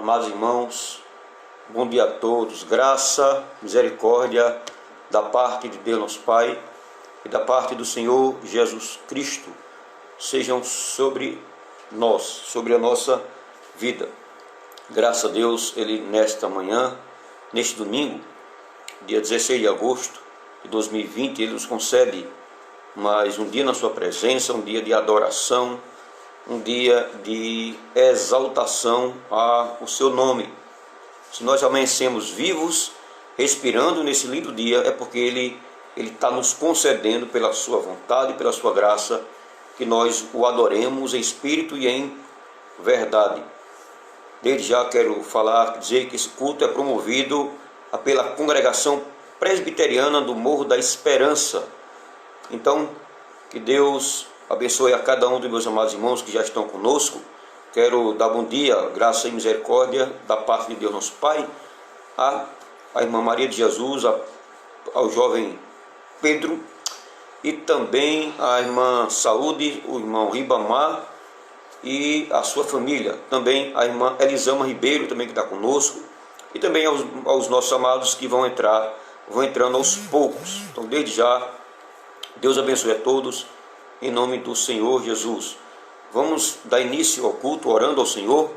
Amados irmãos, bom dia a todos. Graça, misericórdia da parte de Deus nosso Pai e da parte do Senhor Jesus Cristo sejam sobre nós, sobre a nossa vida. Graças a Deus, Ele nesta manhã, neste domingo, dia 16 de agosto de 2020, Ele nos concede mais um dia na sua presença, um dia de adoração, um dia de exaltação ao seu nome. Se nós amanhecemos vivos, respirando nesse lindo dia, é porque Ele está nos concedendo pela sua vontade, pela sua graça, que nós o adoremos em espírito e em verdade. Desde já quero dizer que esse culto é promovido pela congregação presbiteriana do Morro da Esperança. Então, que Deus abençoe a cada um dos meus amados irmãos que já estão conosco. Quero dar bom dia, graça e misericórdia da parte de Deus nosso Pai, a irmã Maria de Jesus, ao jovem Pedro, e também a irmã Saúde, o irmão Ribamar e a sua família, também a irmã Elisama Ribeiro, também que está conosco, e também aos nossos amados que vão entrando aos poucos. Então, desde já, Deus abençoe a todos, em nome do Senhor Jesus. Vamos dar início ao culto orando ao Senhor,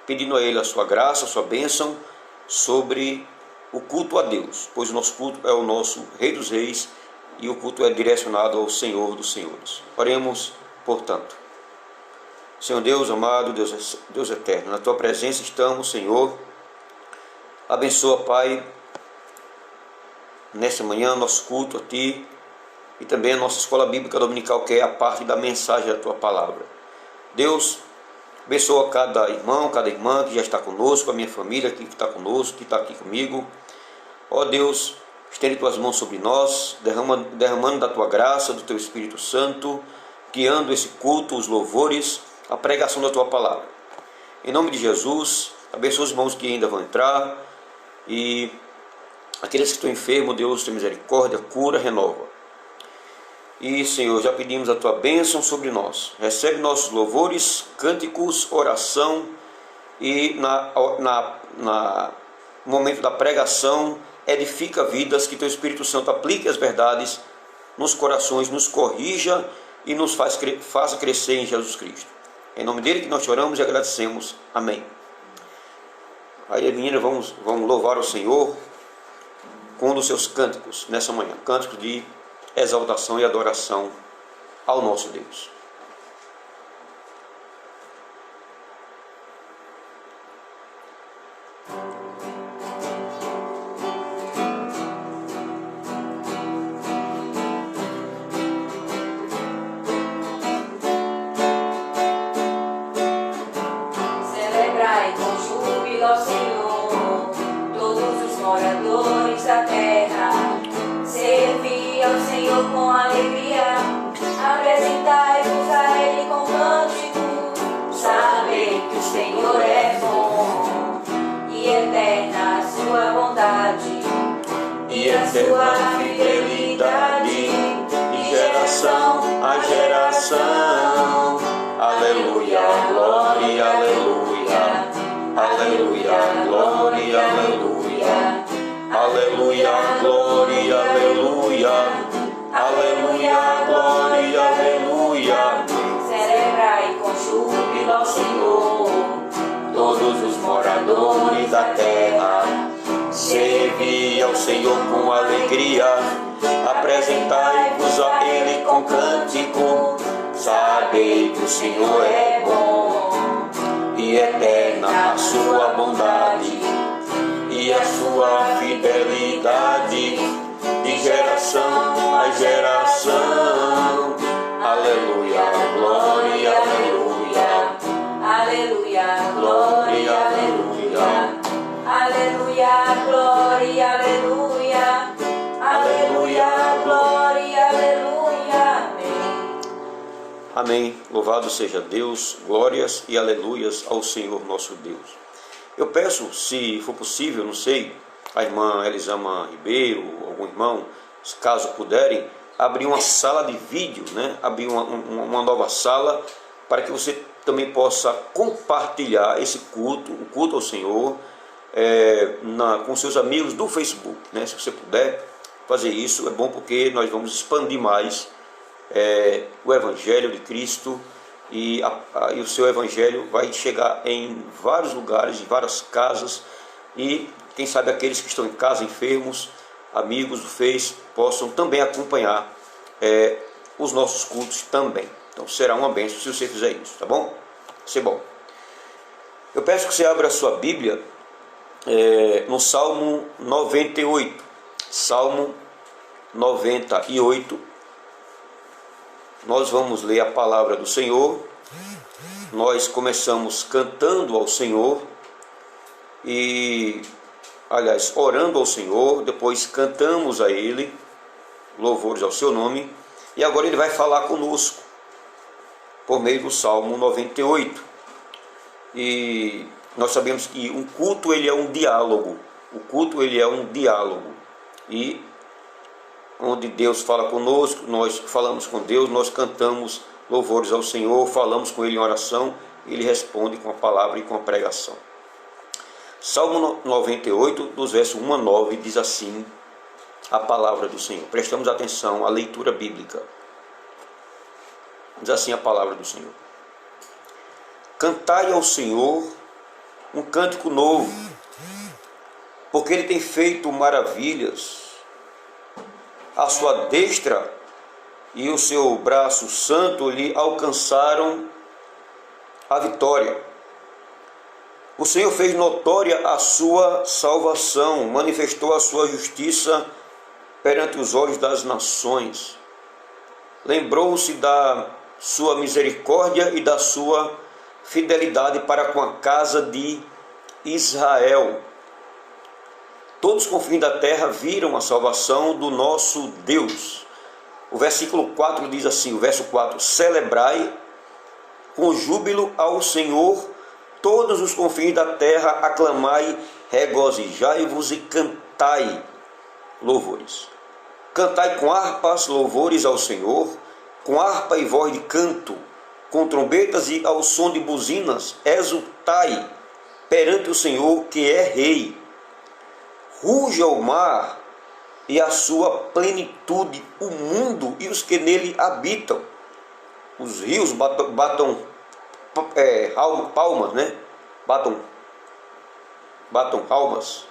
pedindo a Ele a sua graça, a sua bênção sobre o culto a Deus, pois o nosso culto é o nosso Rei dos Reis e o culto é direcionado ao Senhor dos Senhores. Oremos, portanto. Senhor Deus amado, Deus eterno, na Tua presença estamos, Senhor. Abençoa, Pai, nessa manhã nosso culto a Ti e também a nossa escola bíblica dominical, que é a parte da mensagem da Tua palavra. Deus, abençoa cada irmão, cada irmã que já está conosco, a minha família que está conosco, que está aqui comigo. Ó Deus, estende Tuas mãos sobre nós, derramando da Tua graça, do Teu Espírito Santo, guiando esse culto, os louvores, a pregação da Tua palavra. Em nome de Jesus, abençoa os irmãos que ainda vão entrar e aqueles que estão enfermos, Deus, tem misericórdia, cura, renova. E, Senhor, já pedimos a Tua bênção sobre nós. Recebe nossos louvores, cânticos, oração e no momento da pregação, edifica vidas, que Teu Espírito Santo aplique as verdades nos corações, nos corrija e nos faça crescer em Jesus Cristo. Em nome dele que nós oramos e agradecemos. Amém. Aí, meninas, vamos louvar o Senhor com um dos seus cânticos nessa manhã. Cânticos de exaltação e adoração ao nosso Deus. Celebrai com júbilo ao Senhor, todos os moradores da terra. Servi ao Senhor com alegria, apresentai-vos a Ele com cântico. Sabei que o Senhor é bom, e eterna a sua bondade, e a sua fidelidade, de geração a geração. Aleluia, glória, aleluia, aleluia, glória, aleluia, aleluia, glória, aleluia, aleluia, glória, aleluia. Celebrai com júbilo ao Senhor, todos os moradores da terra. Servi ao Senhor com alegria, apresentai-vos a Ele com cântico. Sabei que o Senhor é bom, e eterna a sua bondade, e a sua fidelidade, de geração a geração. Aleluia, glória, aleluia, aleluia, glória, aleluia, aleluia, glória, aleluia, aleluia, glória, aleluia. Amém. Louvado seja Deus, glórias e aleluias ao Senhor nosso Deus. Eu peço, se for possível, não sei, a irmã Elisama Ribeiro, algum irmão, caso puderem, abrir uma sala de vídeo, né? Abrir uma nova sala, para que você também possa compartilhar esse culto, o culto ao Senhor, com seus amigos do Facebook, né? Se você puder fazer isso, é bom, porque nós vamos expandir mais o Evangelho de Cristo, e o seu Evangelho vai chegar em vários lugares, em várias casas, e quem sabe aqueles que estão em casa enfermos, amigos do Face, possam também acompanhar os nossos cultos também. Então será uma bênção se você fizer isso, tá bom? Vai ser bom. Eu peço que você abra a sua Bíblia no Salmo 98. Salmo 98. Nós vamos ler a palavra do Senhor. Nós começamos cantando ao Senhor orando ao Senhor, depois cantamos a Ele, louvores ao seu nome, e agora Ele vai falar conosco, por meio do Salmo 98. E nós sabemos que um culto, ele é um diálogo, e onde Deus fala conosco, nós falamos com Deus, nós cantamos louvores ao Senhor, falamos com Ele em oração, Ele responde com a palavra e com a pregação. Salmo 98, dos versos 1 a 9, diz assim a palavra do Senhor. Prestamos atenção à leitura bíblica. Diz assim a palavra do Senhor: Cantai ao Senhor um cântico novo, porque Ele tem feito maravilhas. A sua destra e o seu braço santo lhe alcançaram a vitória. O Senhor fez notória a sua salvação, manifestou a sua justiça perante os olhos das nações. Lembrou-se da sua misericórdia e da sua fidelidade para com a casa de Israel. Todos os confins da terra viram a salvação do nosso Deus. O versículo 4 diz assim, o verso 4: Celebrai com júbilo ao Senhor todos os confins da terra, aclamai, regozijai-vos e cantai louvores. Cantai com harpas louvores ao Senhor, com harpa e voz de canto, com trombetas e ao som de buzinas, exultai perante o Senhor que é Rei. Ruja o mar e a sua plenitude, o mundo e os que nele habitam. Os rios batam palmas, né? Batam palmas.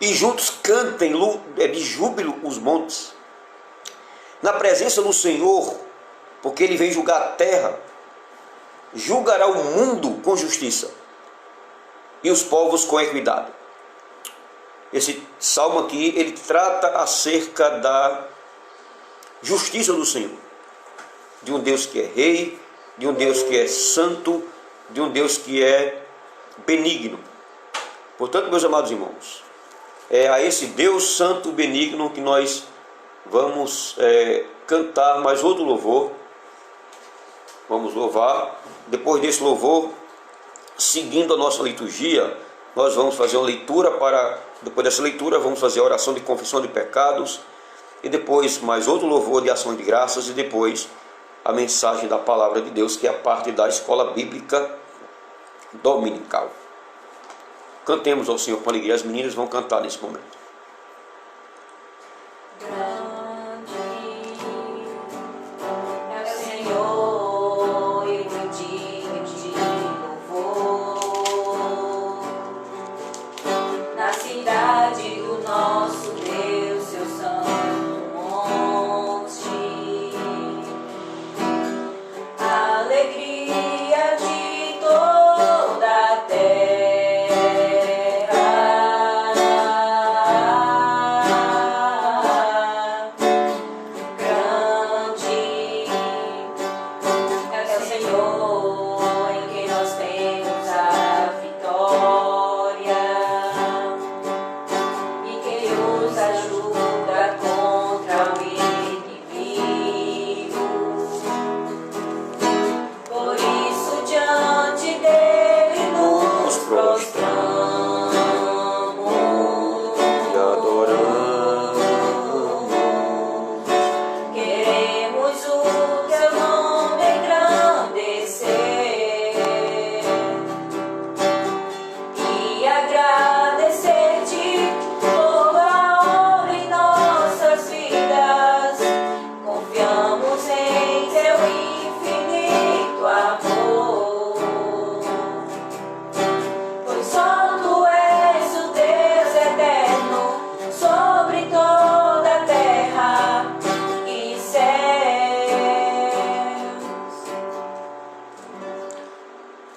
E juntos cantem de júbilo os montes. Na presença do Senhor, porque Ele vem julgar a terra, julgará o mundo com justiça e os povos com equidade. Esse salmo aqui, ele trata acerca da justiça do Senhor, de um Deus que é rei, de um Deus que é santo, de um Deus que é benigno. Portanto, meus amados irmãos, é a esse Deus santo e benigno que nós vamos cantar mais outro louvor. Vamos louvar. Depois desse louvor, seguindo a nossa liturgia, nós vamos fazer uma leitura depois dessa leitura, vamos fazer a oração de confissão de pecados, e depois mais outro louvor de ação de graças, e depois a mensagem da palavra de Deus, que é a parte da escola bíblica dominical. Cantemos ao Senhor com alegria. As meninas vão cantar nesse momento.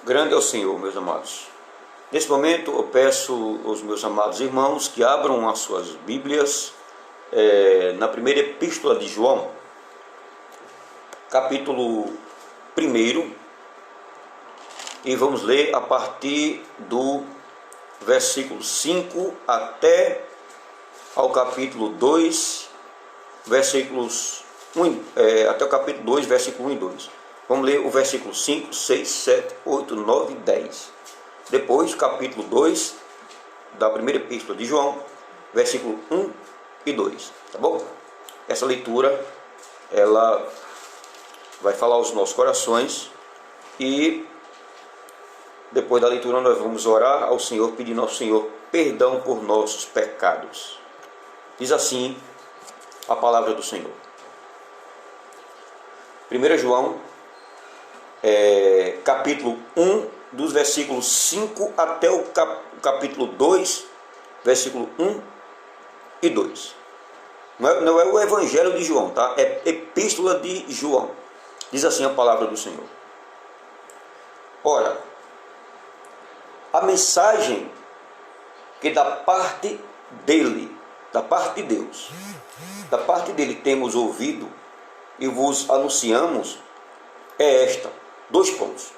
Grande é o Senhor, meus amados. Nesse momento eu peço aos meus amados irmãos que abram as suas Bíblias na primeira epístola de João, capítulo 1, e vamos ler a partir do versículo 5 até ao capítulo 2, versículos 1, até o capítulo 2, versículo 1 e 2. Vamos ler o versículo 5, 6, 7, 8, 9 e 10. Depois, capítulo 2 da primeira epístola de João, versículo 1 e 2. Tá bom? essa leitura, ela vai falar aos nossos corações, e depois da leitura nós vamos orar ao Senhor, pedindo ao Senhor perdão por nossos pecados. Diz assim a palavra do Senhor. 1 João, capítulo 1, dos versículos 5 até o capítulo 2, versículo 1 e 2. Não é o Evangelho de João, tá? É Epístola de João. Diz assim a palavra do Senhor. Ora, a mensagem que da parte dele, da parte de Deus, da parte dele temos ouvido e vos anunciamos, é esta, 2 pontos.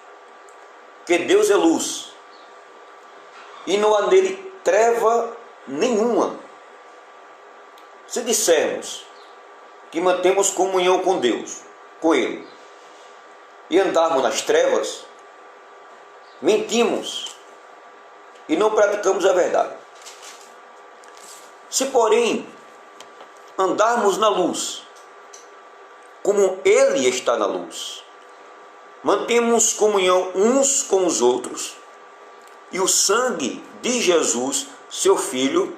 Que Deus é luz, e não há nele treva nenhuma. Se dissermos que mantemos comunhão com Deus, com Ele, e andarmos nas trevas, mentimos e não praticamos a verdade. Se, porém, andarmos na luz, como Ele está na luz, mantemos comunhão uns com os outros, e o sangue de Jesus, seu Filho,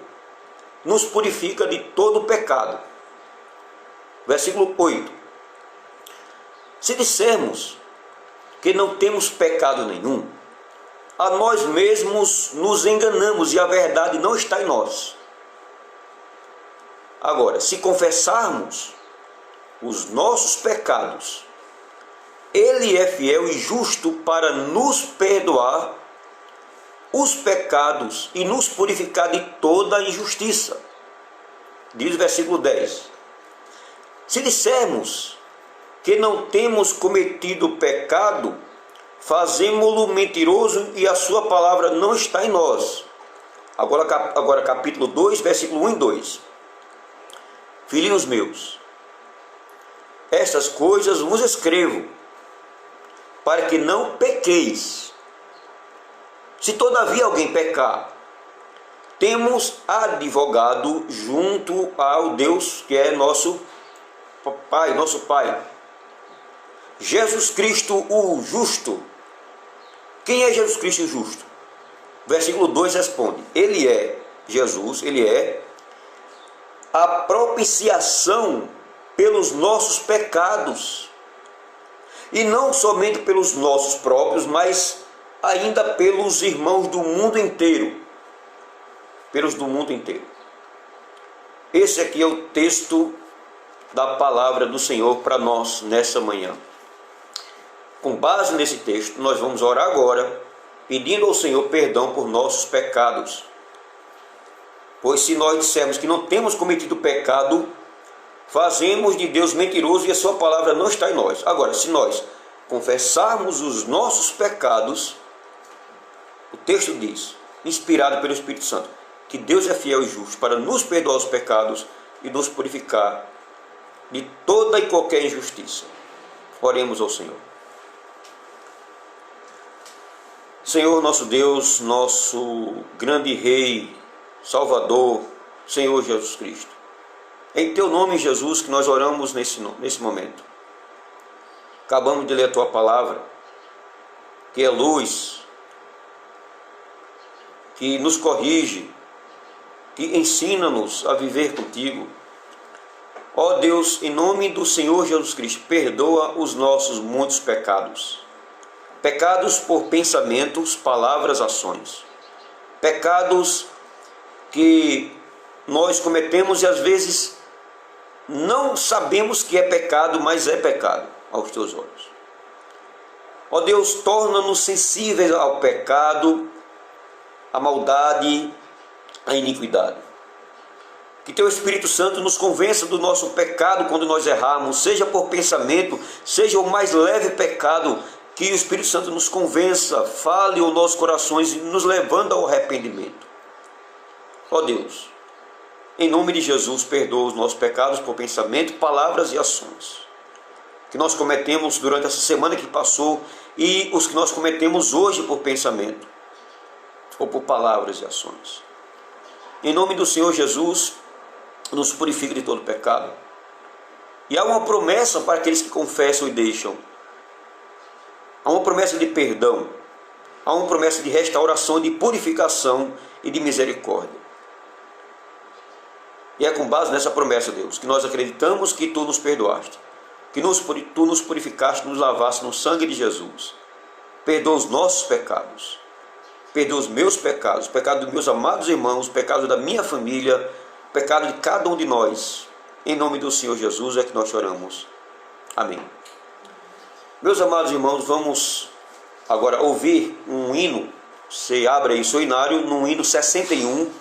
nos purifica de todo pecado. Versículo 8. Se dissermos que não temos pecado nenhum, a nós mesmos nos enganamos e a verdade não está em nós. Agora, se confessarmos os nossos pecados, Ele é fiel e justo para nos perdoar os pecados e nos purificar de toda a injustiça. Diz o versículo 10. Se dissermos que não temos cometido pecado, fazemo-lo mentiroso e a sua palavra não está em nós. Agora capítulo 2, versículo 1 e 2. Filhinhos meus, estas coisas vos escrevo, para que não pequeis. Se todavia alguém pecar, temos advogado junto ao Deus que é nosso Pai, Jesus Cristo o justo. Quem é Jesus Cristo o justo? Versículo 2 responde: Ele é, Jesus, Ele é a propiciação pelos nossos pecados, e não somente pelos nossos próprios, mas ainda pelos irmãos do mundo inteiro. Pelos do mundo inteiro. Esse aqui é o texto da palavra do Senhor para nós nessa manhã. Com base nesse texto, nós vamos orar agora, pedindo ao Senhor perdão por nossos pecados. Pois se nós dissermos que não temos cometido pecado, fazemos de Deus mentiroso e a sua palavra não está em nós. Agora, se nós confessarmos os nossos pecados, o texto diz, inspirado pelo Espírito Santo, que Deus é fiel e justo para nos perdoar os pecados e nos purificar de toda e qualquer injustiça. Oremos ao Senhor. Senhor nosso Deus, nosso grande Rei, Salvador, Senhor Jesus Cristo. Em Teu nome, Jesus, que nós oramos nesse momento. Acabamos de ler a Tua palavra, que é luz, que nos corrige, que ensina-nos a viver contigo. Ó Deus, em nome do Senhor Jesus Cristo, perdoa os nossos muitos pecados. Pecados por pensamentos, palavras, ações. Pecados que nós cometemos e às vezes não sabemos que é pecado, mas é pecado aos Teus olhos. Ó Deus, torna-nos sensíveis ao pecado, à maldade, à iniquidade. Que Teu Espírito Santo nos convença do nosso pecado quando nós errarmos, seja por pensamento, seja o mais leve pecado, que o Espírito Santo nos convença, fale aos nossos corações, nos levando ao arrependimento. Ó Deus, em nome de Jesus, perdoa os nossos pecados por pensamento, palavras e ações que nós cometemos durante essa semana que passou e os que nós cometemos hoje por pensamento ou por palavras e ações. Em nome do Senhor Jesus, nos purifique de todo pecado, E há uma promessa para aqueles que confessam e deixam. Há uma promessa de perdão. Há uma promessa de restauração, de purificação e de misericórdia. E é com base nessa promessa, Deus, que nós acreditamos que Tu nos perdoaste, que Tu nos purificaste, nos lavaste no sangue de Jesus. Perdoa os nossos pecados. Perdoa os meus pecados, o pecado dos meus amados irmãos, o pecado da minha família, o pecado de cada um de nós. Em nome do Senhor Jesus é que nós choramos. Amém. Meus amados irmãos, vamos agora ouvir um hino. Você abre aí seu hinário no hino 61,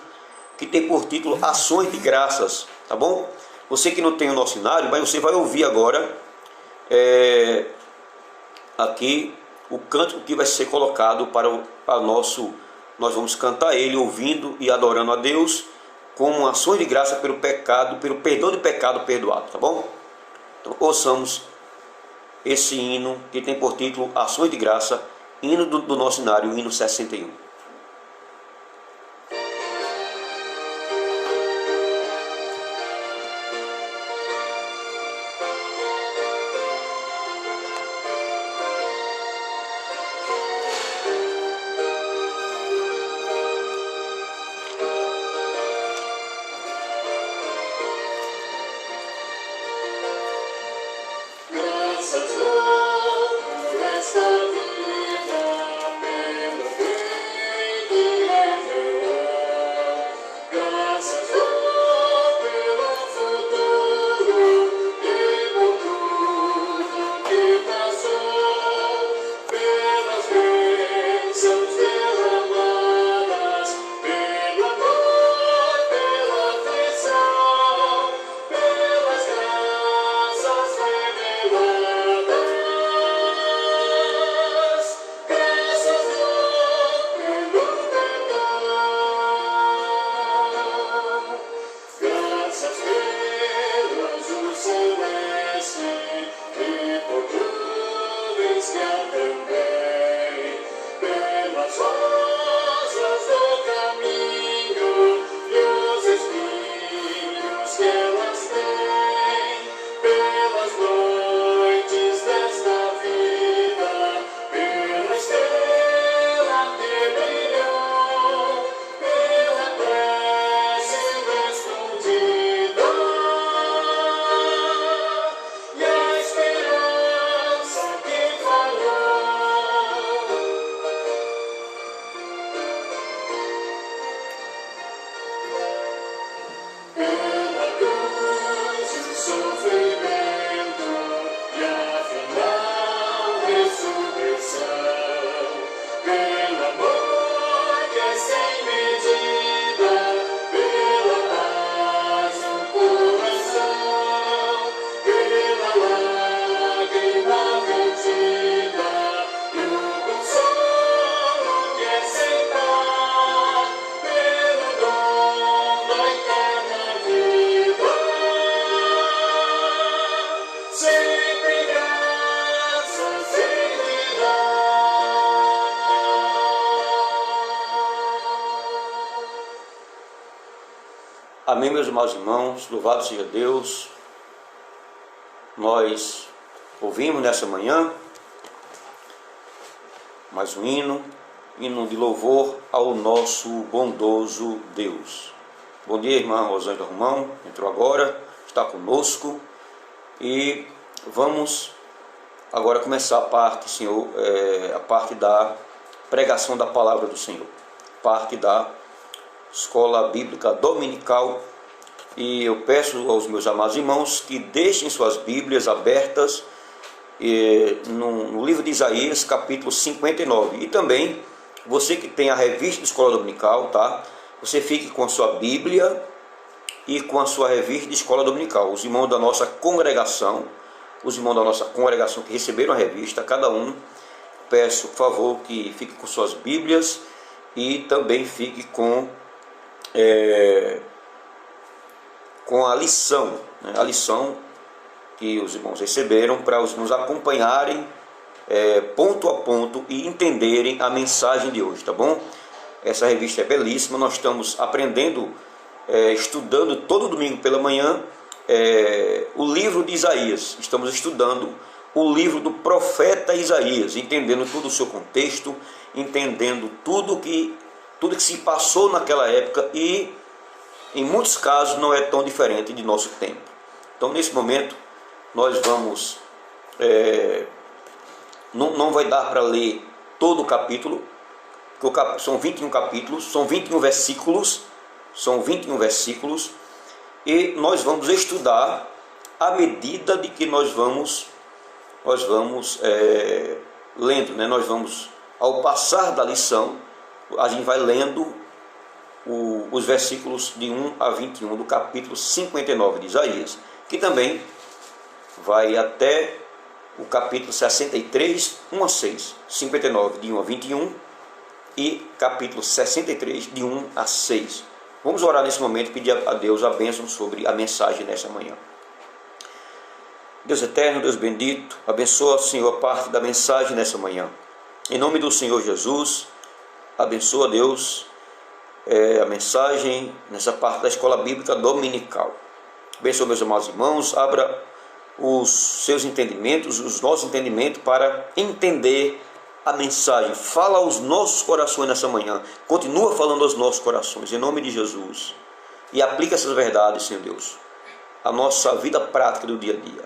que tem por título Ações de Graças, tá bom? Você que não tem o nosso hinário, mas você vai ouvir agora aqui o cântico que vai ser colocado para nosso... Nós vamos cantar ele ouvindo e adorando a Deus, como ações de graça pelo pecado, pelo perdão de pecado perdoado, tá bom? Então ouçamos esse hino que tem por título Ações de Graça, hino do nosso hinário, hino 61. Amém, meus amados irmãos, louvado seja Deus. Nós ouvimos nessa manhã mais um hino de louvor ao nosso bondoso Deus. Bom dia, irmã Rosângela Romão, entrou agora, está conosco, e vamos agora começar a parte, Senhor, a parte da pregação da palavra do Senhor, parte da escola bíblica dominical. E eu peço aos meus amados irmãos que deixem suas Bíblias abertas no livro de Isaías, capítulo 59. E também, você que tem a revista de escola dominical, tá? Você fique com a sua Bíblia e com a sua revista de escola dominical. Os irmãos da nossa congregação, que receberam a revista, cada um, peço, por favor, que fique com suas Bíblias e também fique com a lição, né? A lição que os irmãos receberam, para nos acompanharem ponto a ponto e entenderem a mensagem de hoje, tá bom? Essa revista é belíssima, nós estamos aprendendo, estudando todo domingo pela manhã o livro de Isaías. Estamos estudando o livro do profeta Isaías, entendendo todo o seu contexto, entendendo tudo que se passou naquela época e, em muitos casos, não é tão diferente de nosso tempo. Então, nesse momento, nós vamos... não vai dar para ler todo o capítulo, porque são 21 capítulos, são 21 versículos, e nós vamos estudar à medida de que nós vamos lendo, né? Nós vamos, ao passar da lição, a gente vai lendo os versículos de 1 a 21 do capítulo 59 de Isaías, que também vai até o capítulo 63, 1 a 6, 59 de 1 a 21 e capítulo 63 de 1 a 6. Vamos orar nesse momento e pedir a Deus a bênção sobre a mensagem nessa manhã. Deus eterno, Deus bendito, abençoa, Senhor, a parte da mensagem nessa manhã. Em nome do Senhor Jesus, abençoa, Deus, a mensagem nessa parte da escola bíblica dominical. Abençoa, meus amados irmãos, abra os seus entendimentos, os nossos entendimentos para entender a mensagem. Fala aos nossos corações nessa manhã. Continua falando aos nossos corações, em nome de Jesus. E aplica essas verdades, Senhor Deus, à nossa vida prática do dia a dia.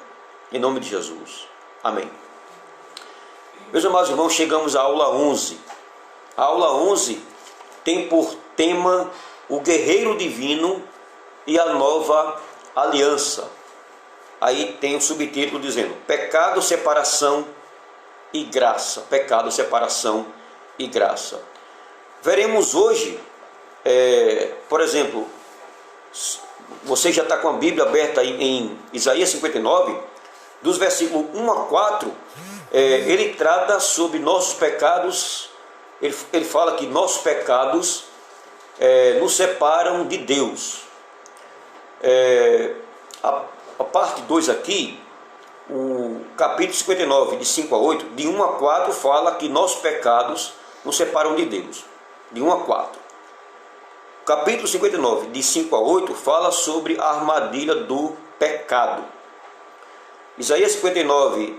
Em nome de Jesus. Amém. Meus amados irmãos, chegamos à aula 11. A aula 11 tem por tema o guerreiro divino e a nova aliança. Aí tem o subtítulo dizendo: pecado, separação e graça. Pecado, separação e graça. Veremos hoje, por exemplo, você já está com a Bíblia aberta aí em Isaías 59, dos versículos 1 a 4, ele trata sobre nossos pecados. Ele fala que nossos pecados nos separam de Deus. A parte 2 aqui, o capítulo 59, de 5 a 8, de 1 a 4, fala que nossos pecados nos separam de Deus. De 1 a 4. O capítulo 59, de 5 a 8, fala sobre a armadilha do pecado. Isaías 59,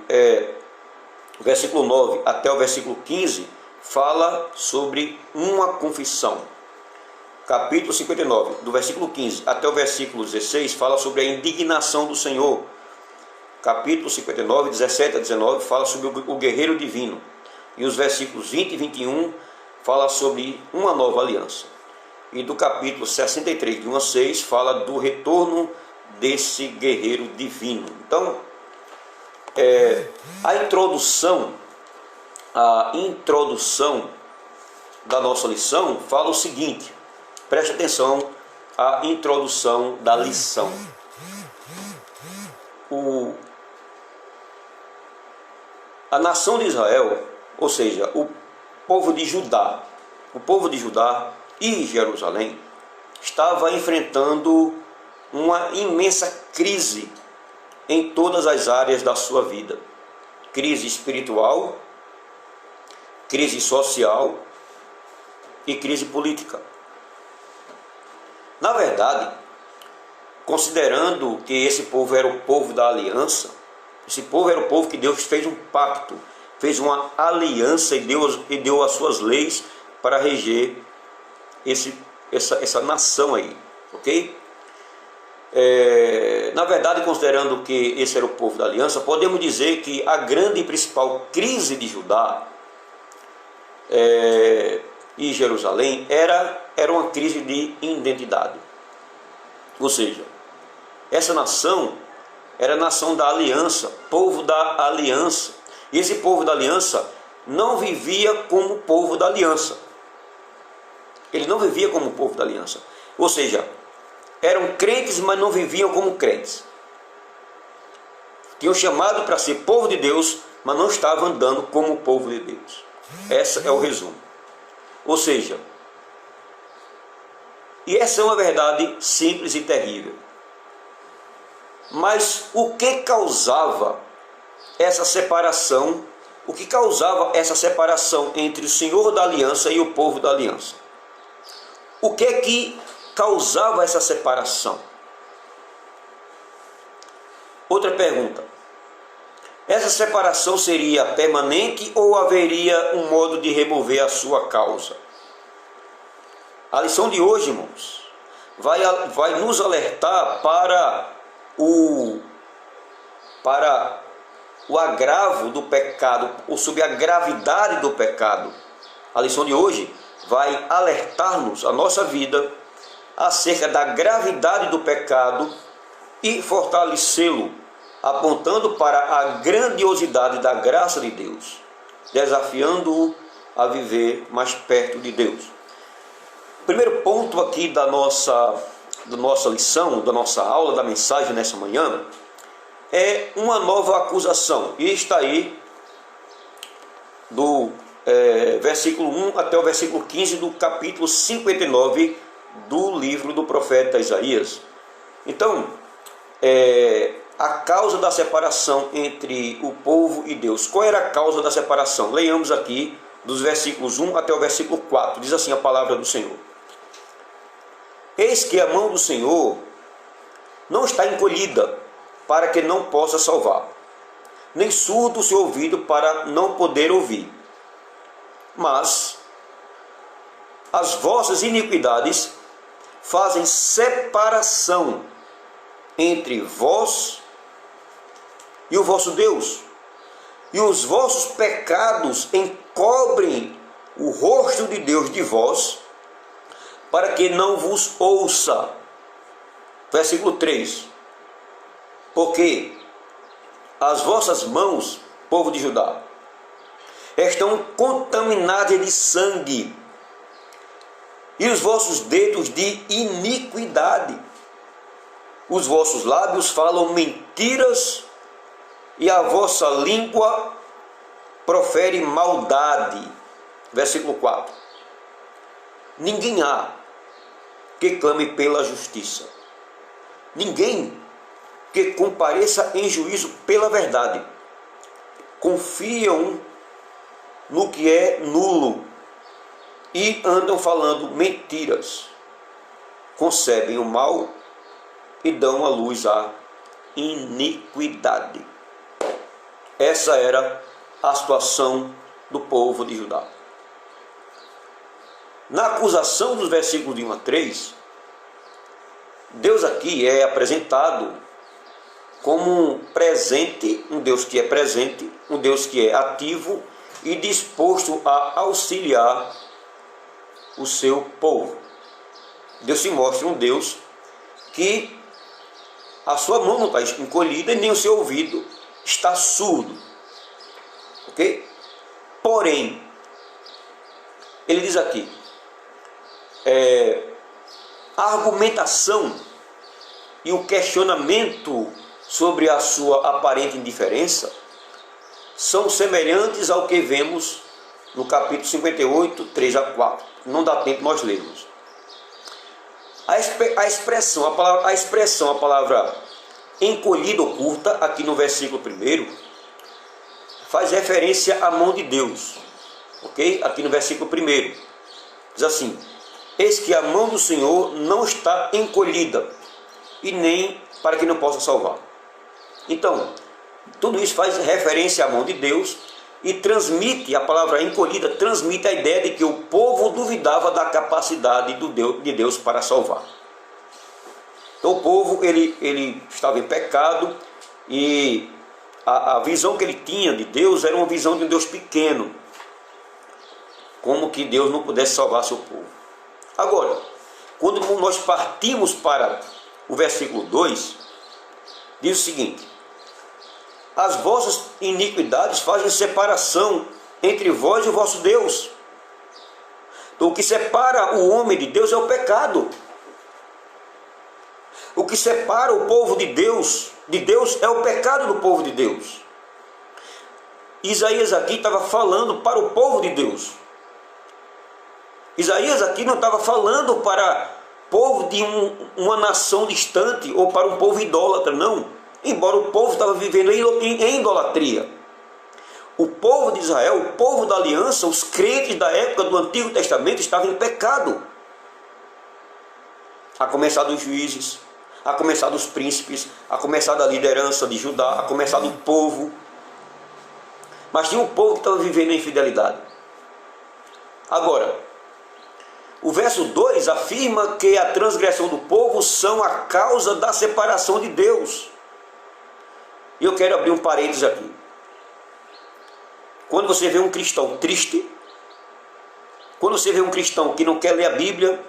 versículo 9 até o versículo 15, fala sobre uma confissão. Capítulo 59, do versículo 15 até o versículo 16, fala sobre a indignação do Senhor. Capítulo 59, 17 a 19, fala sobre o guerreiro divino. E os versículos 20 e 21 fala sobre uma nova aliança. E do capítulo 63, de 1 a 6, fala do retorno desse guerreiro divino. Então, a introdução da nossa lição fala o seguinte. Preste atenção à introdução da lição. A nação de Israel, ou seja, o povo de Judá e Jerusalém, estava enfrentando uma imensa crise em todas as áreas da sua vida. Crise espiritual, crise social e crise política. Na verdade, considerando que esse povo era o povo da aliança, esse povo era o povo que Deus fez um pacto, fez uma aliança e deu as suas leis para reger essa nação aí, ok? Na verdade, considerando que esse era o povo da aliança, podemos dizer que a grande e principal crise de Judá e Jerusalém era uma crise de identidade. Ou seja, essa nação era a nação da aliança, povo da aliança. E esse povo da aliança não vivia como povo da aliança. Ele não vivia como povo da aliança. Ou seja, eram crentes, mas não viviam como crentes. Tinham chamado para ser povo de Deus, mas não estavam andando como povo de Deus. Esse é o resumo. Ou seja, e essa é uma verdade simples e terrível. Mas o que causava essa separação? O que causava essa separação entre o Senhor da aliança e o povo da aliança? O que causava essa separação? Outra pergunta: essa separação seria permanente ou haveria um modo de remover a sua causa? A lição de hoje, irmãos, vai nos alertar para o agravo do pecado, ou sobre a gravidade do pecado. A lição de hoje vai alertar-nos, a nossa vida, acerca da gravidade do pecado e fortalecê-lo, apontando para a grandiosidade da graça de Deus, desafiando-o a viver mais perto de Deus. O primeiro ponto aqui da nossa lição, da nossa aula, da mensagem nessa manhã, é uma nova acusação. E está aí do versículo 1 até o versículo 15 do capítulo 59 do livro do profeta Isaías. Então, a causa da separação entre o povo e Deus. Qual era a causa da separação? Leiamos aqui dos versículos 1 até o versículo 4. Diz assim a palavra do Senhor: Eis que a mão do Senhor não está encolhida para que não possa salvar, nem surdo o seu ouvido para não poder ouvir. Mas as vossas iniquidades fazem separação entre vós e o vosso Deus, e os vossos pecados encobrem o rosto de Deus de vós, para que não vos ouça. Versículo 3: Porque as vossas mãos, povo de Judá, estão contaminadas de sangue, e os vossos dedos de iniquidade. Os vossos lábios falam mentiras, e a vossa língua profere maldade. Versículo 4: Ninguém há que clame pela justiça, ninguém que compareça em juízo pela verdade. Confiam no que é nulo e andam falando mentiras. Concebem o mal e dão à luz a iniquidade. Essa era a situação do povo de Judá. Na acusação dos versículos de 1 a 3, Deus aqui é apresentado como um presente, um Deus que é presente, um Deus que é ativo e disposto a auxiliar o seu povo. Deus se mostra um Deus que a sua mão não está encolhida e nem o seu ouvido está surdo. Ok? Porém, ele diz aqui, a argumentação e o questionamento sobre a sua aparente indiferença são semelhantes ao que vemos no capítulo 58, 3 a 4. Não dá tempo nós lermos. A expressão, a palavra encolhida ou curta, aqui no versículo 1, faz referência à mão de Deus. Ok? Aqui no versículo 1. Diz assim: Eis que a mão do Senhor não está encolhida, e nem para que não possa salvar. Então, tudo isso faz referência à mão de Deus e transmite, a palavra encolhida transmite a ideia de que o povo duvidava da capacidade de Deus para salvar. Então o povo ele estava em pecado e a visão que ele tinha de Deus era uma visão de um Deus pequeno, como que Deus não pudesse salvar seu povo. Agora, quando nós partimos para o versículo 2, diz o seguinte: As vossas iniquidades fazem separação entre vós e o vosso Deus. Então, o que separa o homem de Deus é o pecado. O que separa o povo de Deus é o pecado do povo de Deus. Isaías aqui estava falando para o povo de Deus. Isaías aqui não estava falando para povo de uma nação distante ou para um povo idólatra, não. Embora o povo estava vivendo em idolatria. O povo de Israel, o povo da aliança, os crentes da época do Antigo Testamento estavam em pecado. A começar dos Juízes, a começar dos príncipes, a começar da liderança de Judá, a começar do povo. Mas tinha um povo que estava vivendo a infidelidade. Agora, o verso 2 afirma que a transgressão do povo são a causa da separação de Deus. E eu quero abrir um parênteses aqui. Quando você vê um cristão triste, quando você vê um cristão que não quer ler a Bíblia,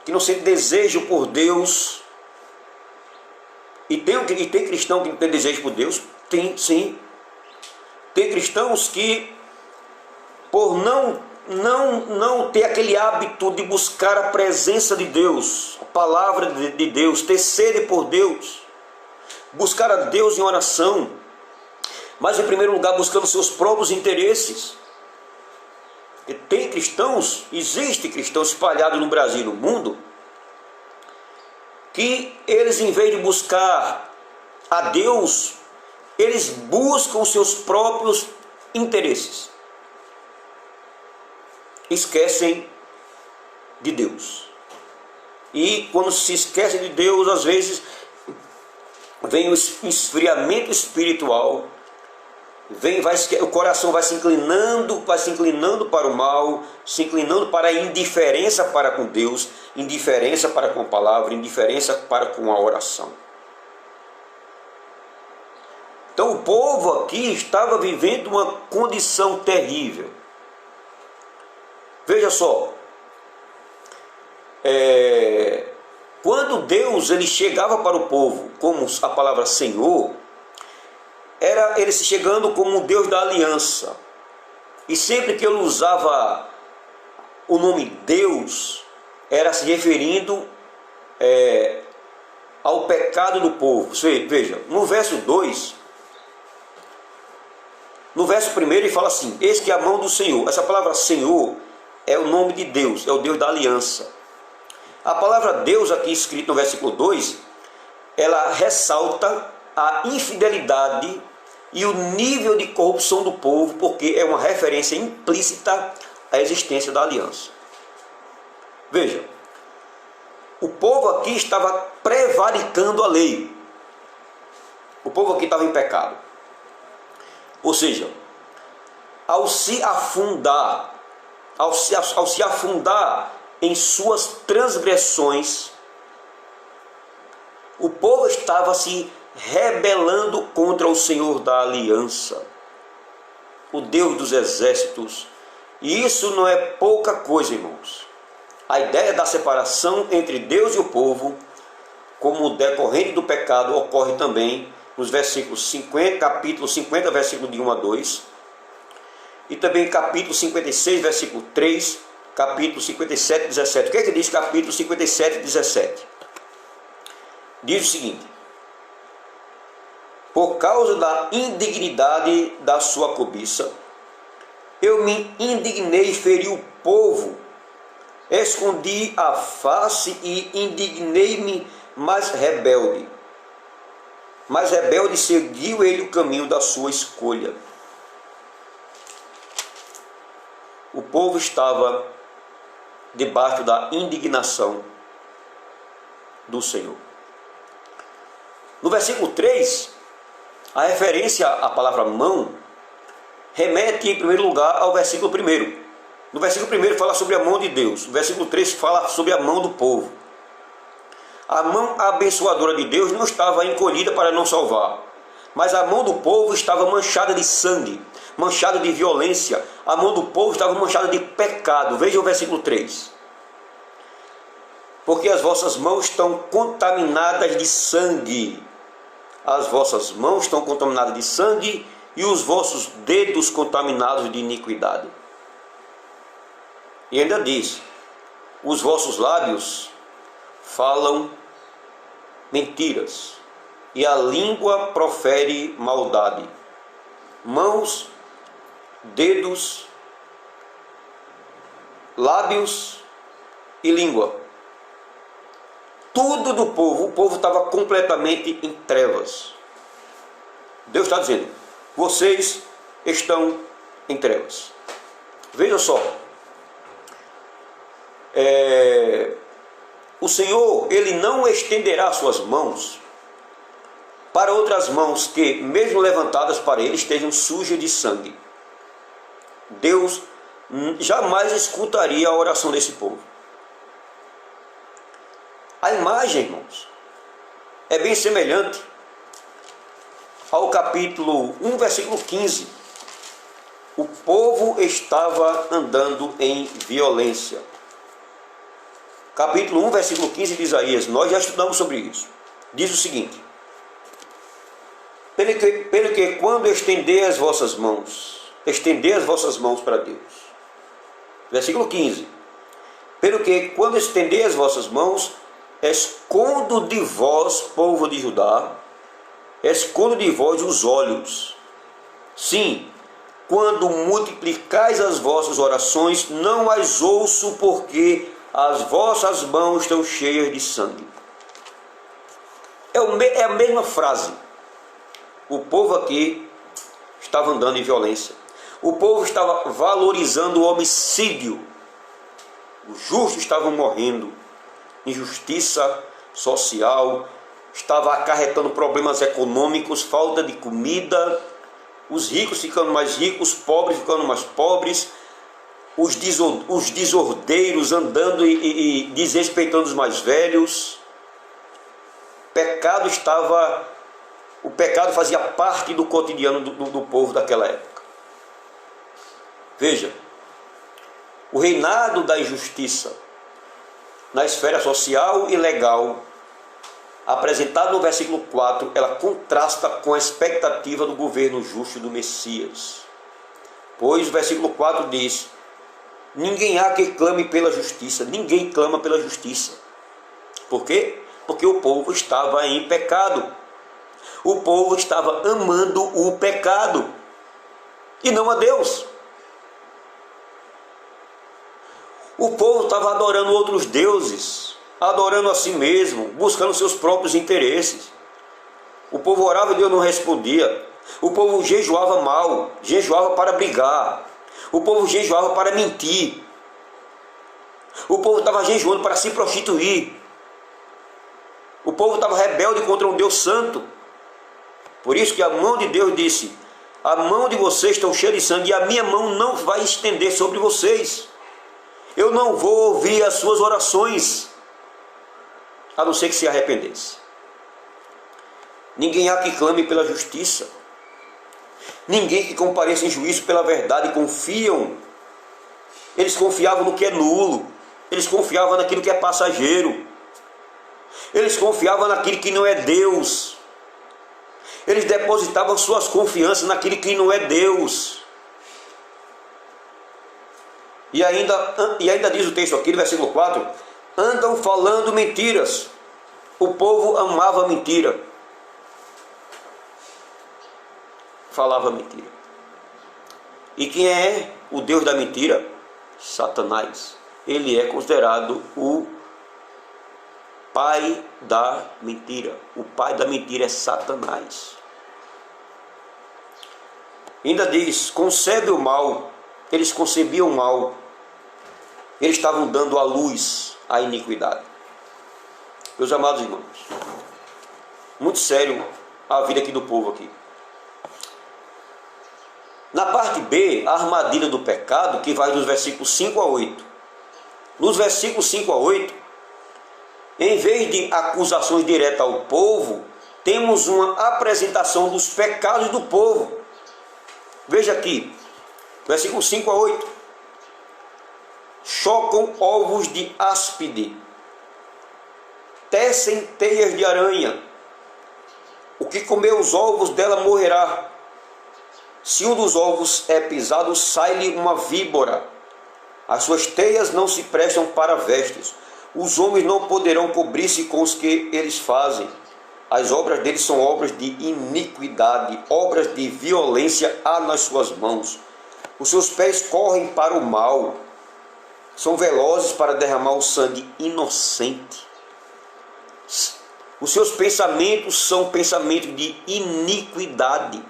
que não sente desejo por Deus, e tem cristão que não tem desejo por Deus, tem sim. Tem cristãos que, por não ter aquele hábito de buscar a presença de Deus, a palavra de Deus, ter sede por Deus, buscar a Deus em oração, mas em primeiro lugar buscando seus próprios interesses. E tem cristãos, existe cristãos espalhados no Brasil e no mundo, que eles, em vez de buscar a Deus, eles buscam seus próprios interesses. Esquecem de Deus. E quando se esquecem de Deus, às vezes vem o esfriamento espiritual, o coração vai se inclinando para o mal, se inclinando para a indiferença para com Deus, indiferença para com a palavra, indiferença para com a oração. Então o povo aqui estava vivendo uma condição terrível. Veja só, quando Deus ele chegava para o povo, como a palavra Senhor, era ele se chegando como o Deus da aliança. E sempre que ele usava o nome Deus, era se referindo ao pecado do povo. Veja, no verso 2, no verso 1 ele fala assim: eis que a mão do Senhor. Essa palavra Senhor é o nome de Deus, é o Deus da aliança. A palavra Deus aqui escrita no versículo 2, ela ressalta a infidelidade e o nível de corrupção do povo, porque é uma referência implícita à existência da aliança. Veja, o povo aqui estava prevaricando a lei. O povo aqui estava em pecado. Ou seja, ao se afundar em suas transgressões, o povo estava se rebelando contra o Senhor da aliança, o Deus dos exércitos. E isso não é pouca coisa, irmãos. A ideia da separação entre Deus e o povo, como decorrente do pecado, ocorre também nos versículos 50, capítulo 50, versículo de 1 a 2, e também capítulo 56, versículo 3, capítulo 57, 17. O que é que diz capítulo 57, 17? Diz o seguinte: por causa da indignidade da sua cobiça, eu me indignei e feri o povo, escondi a face e indignei-me mais rebelde. Mas rebelde seguiu ele o caminho da sua escolha. O povo estava debaixo da indignação do Senhor. No versículo 3, a referência à palavra mão remete em primeiro lugar ao versículo 1. No versículo 1 fala sobre a mão de Deus. No versículo 3 fala sobre a mão do povo. A mão abençoadora de Deus não estava encolhida para não salvar, mas a mão do povo estava manchada de sangue, manchada de violência. A mão do povo estava manchada de pecado. Veja o versículo 3. Porque as vossas mãos estão contaminadas de sangue. As vossas mãos estão contaminadas de sangue e os vossos dedos contaminados de iniquidade. E ainda diz: os vossos lábios falam mentiras e a língua profere maldade. Mãos, dedos, lábios e língua. Tudo do povo, o povo estava completamente em trevas. Deus está dizendo: vocês estão em trevas. Veja só, o Senhor, Ele não estenderá suas mãos para outras mãos que, mesmo levantadas para Ele, estejam sujas de sangue. Deus jamais escutaria a oração desse povo. A imagem, irmãos, é bem semelhante ao capítulo 1, versículo 15. O povo estava andando em violência. Capítulo 1, versículo 15 de Isaías, nós já estudamos sobre isso. Diz o seguinte: pelo que quando estender as vossas mãos para Deus. Versículo 15: pelo que quando estender as vossas mãos, escondo de vós, povo de Judá, escondo de vós os olhos. Sim, quando multiplicais as vossas orações, não as ouço, porque as vossas mãos estão cheias de sangue. É a mesma frase. O povo aqui estava andando em violência. O povo estava valorizando o homicídio. Os justos estavam morrendo. Injustiça social estava acarretando problemas econômicos, falta de comida, os ricos ficando mais ricos, os pobres ficando mais pobres, os desordeiros andando e desrespeitando os mais velhos. O pecado fazia parte do cotidiano do povo daquela época. Veja, o reinado da injustiça na esfera social e legal, apresentado no versículo 4, ela contrasta com a expectativa do governo justo do Messias. Pois o versículo 4 diz: ninguém há que clame pela justiça. Ninguém clama pela justiça. Por quê? Porque o povo estava em pecado. O povo estava amando o pecado e não a Deus. O povo estava adorando outros deuses, adorando a si mesmo, buscando seus próprios interesses. O povo orava e Deus não respondia. O povo jejuava mal, jejuava para brigar. O povo jejuava para mentir. O povo estava jejuando para se prostituir. O povo estava rebelde contra um Deus santo. Por isso que a mão de Deus disse: a mão de vocês está cheia de sangue e a minha mão não vai estender sobre vocês. Eu não vou ouvir as suas orações, a não ser que se arrependesse. Ninguém há que clame pela justiça. Ninguém que compareça em juízo pela verdade. Confiam. Eles confiavam no que é nulo. Eles confiavam naquilo que é passageiro. Eles confiavam naquilo que não é Deus. Eles depositavam suas confianças naquilo que não é Deus. E ainda diz o texto aqui, no versículo 4, andam falando mentiras. O povo amava mentira. Falava mentira. E quem é o Deus da mentira? Satanás. Ele é considerado o pai da mentira. O pai da mentira é Satanás. Ainda diz, concebe o mal. Eles concebiam o mal. Eles estavam dando à luz a iniquidade. Meus amados irmãos, muito sério a vida aqui do povo aqui. Na parte B, a armadilha do pecado, que vai dos versículos 5 a 8. Nos versículos 5 a 8, em vez de acusações diretas ao povo, temos uma apresentação dos pecados do povo. Veja aqui, versículos 5 a 8. Chocam ovos de áspide, tecem teias de aranha. O que comer os ovos dela morrerá. Se um dos ovos é pisado, sai-lhe uma víbora. As suas teias não se prestam para vestes. Os homens não poderão cobrir-se com os que eles fazem. As obras deles são obras de iniquidade, obras de violência há nas suas mãos. Os seus pés correm para o mal. São velozes para derramar o sangue inocente. Os seus pensamentos são pensamentos de iniquidade.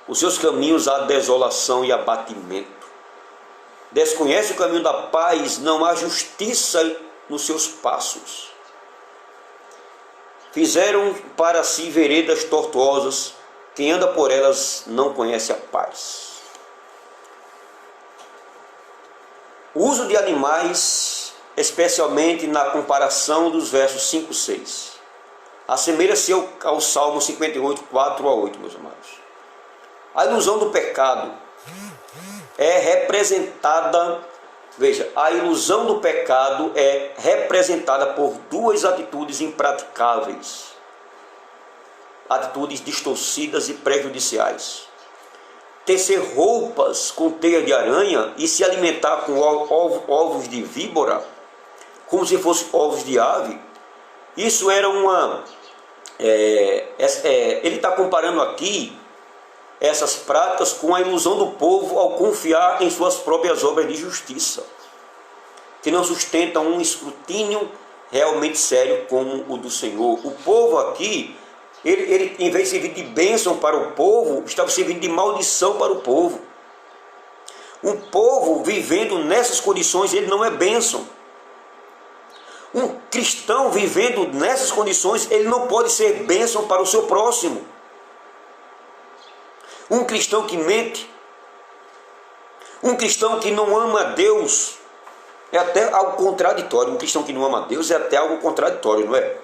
Os seus caminhos há desolação e abatimento. Desconhece o caminho da paz, não há justiça nos seus passos. Fizeram para si veredas tortuosas, quem anda por elas não conhece a paz. O uso de animais, especialmente na comparação dos versos 5 e 6, assemelha-se ao Salmo 58, 4 a 8, meus amados. A ilusão do pecado é representada, veja, a ilusão do pecado é representada por duas atitudes impraticáveis, atitudes distorcidas e prejudiciais. Tecer roupas com teia de aranha e se alimentar com ovos de víbora, como se fossem ovos de ave, isso era uma... ele está comparando aqui essas práticas com a ilusão do povo ao confiar em suas próprias obras de justiça, que não sustentam um escrutínio realmente sério como o do Senhor. O povo aqui, ele em vez de servir de bênção para o povo, estava servindo de maldição para o povo. Um povo vivendo nessas condições, ele não é bênção. Um cristão vivendo nessas condições, ele não pode ser bênção para o seu próximo. Um cristão que mente, um cristão que não ama a Deus, é até algo contraditório. Um cristão que não ama a Deus é até algo contraditório, não é?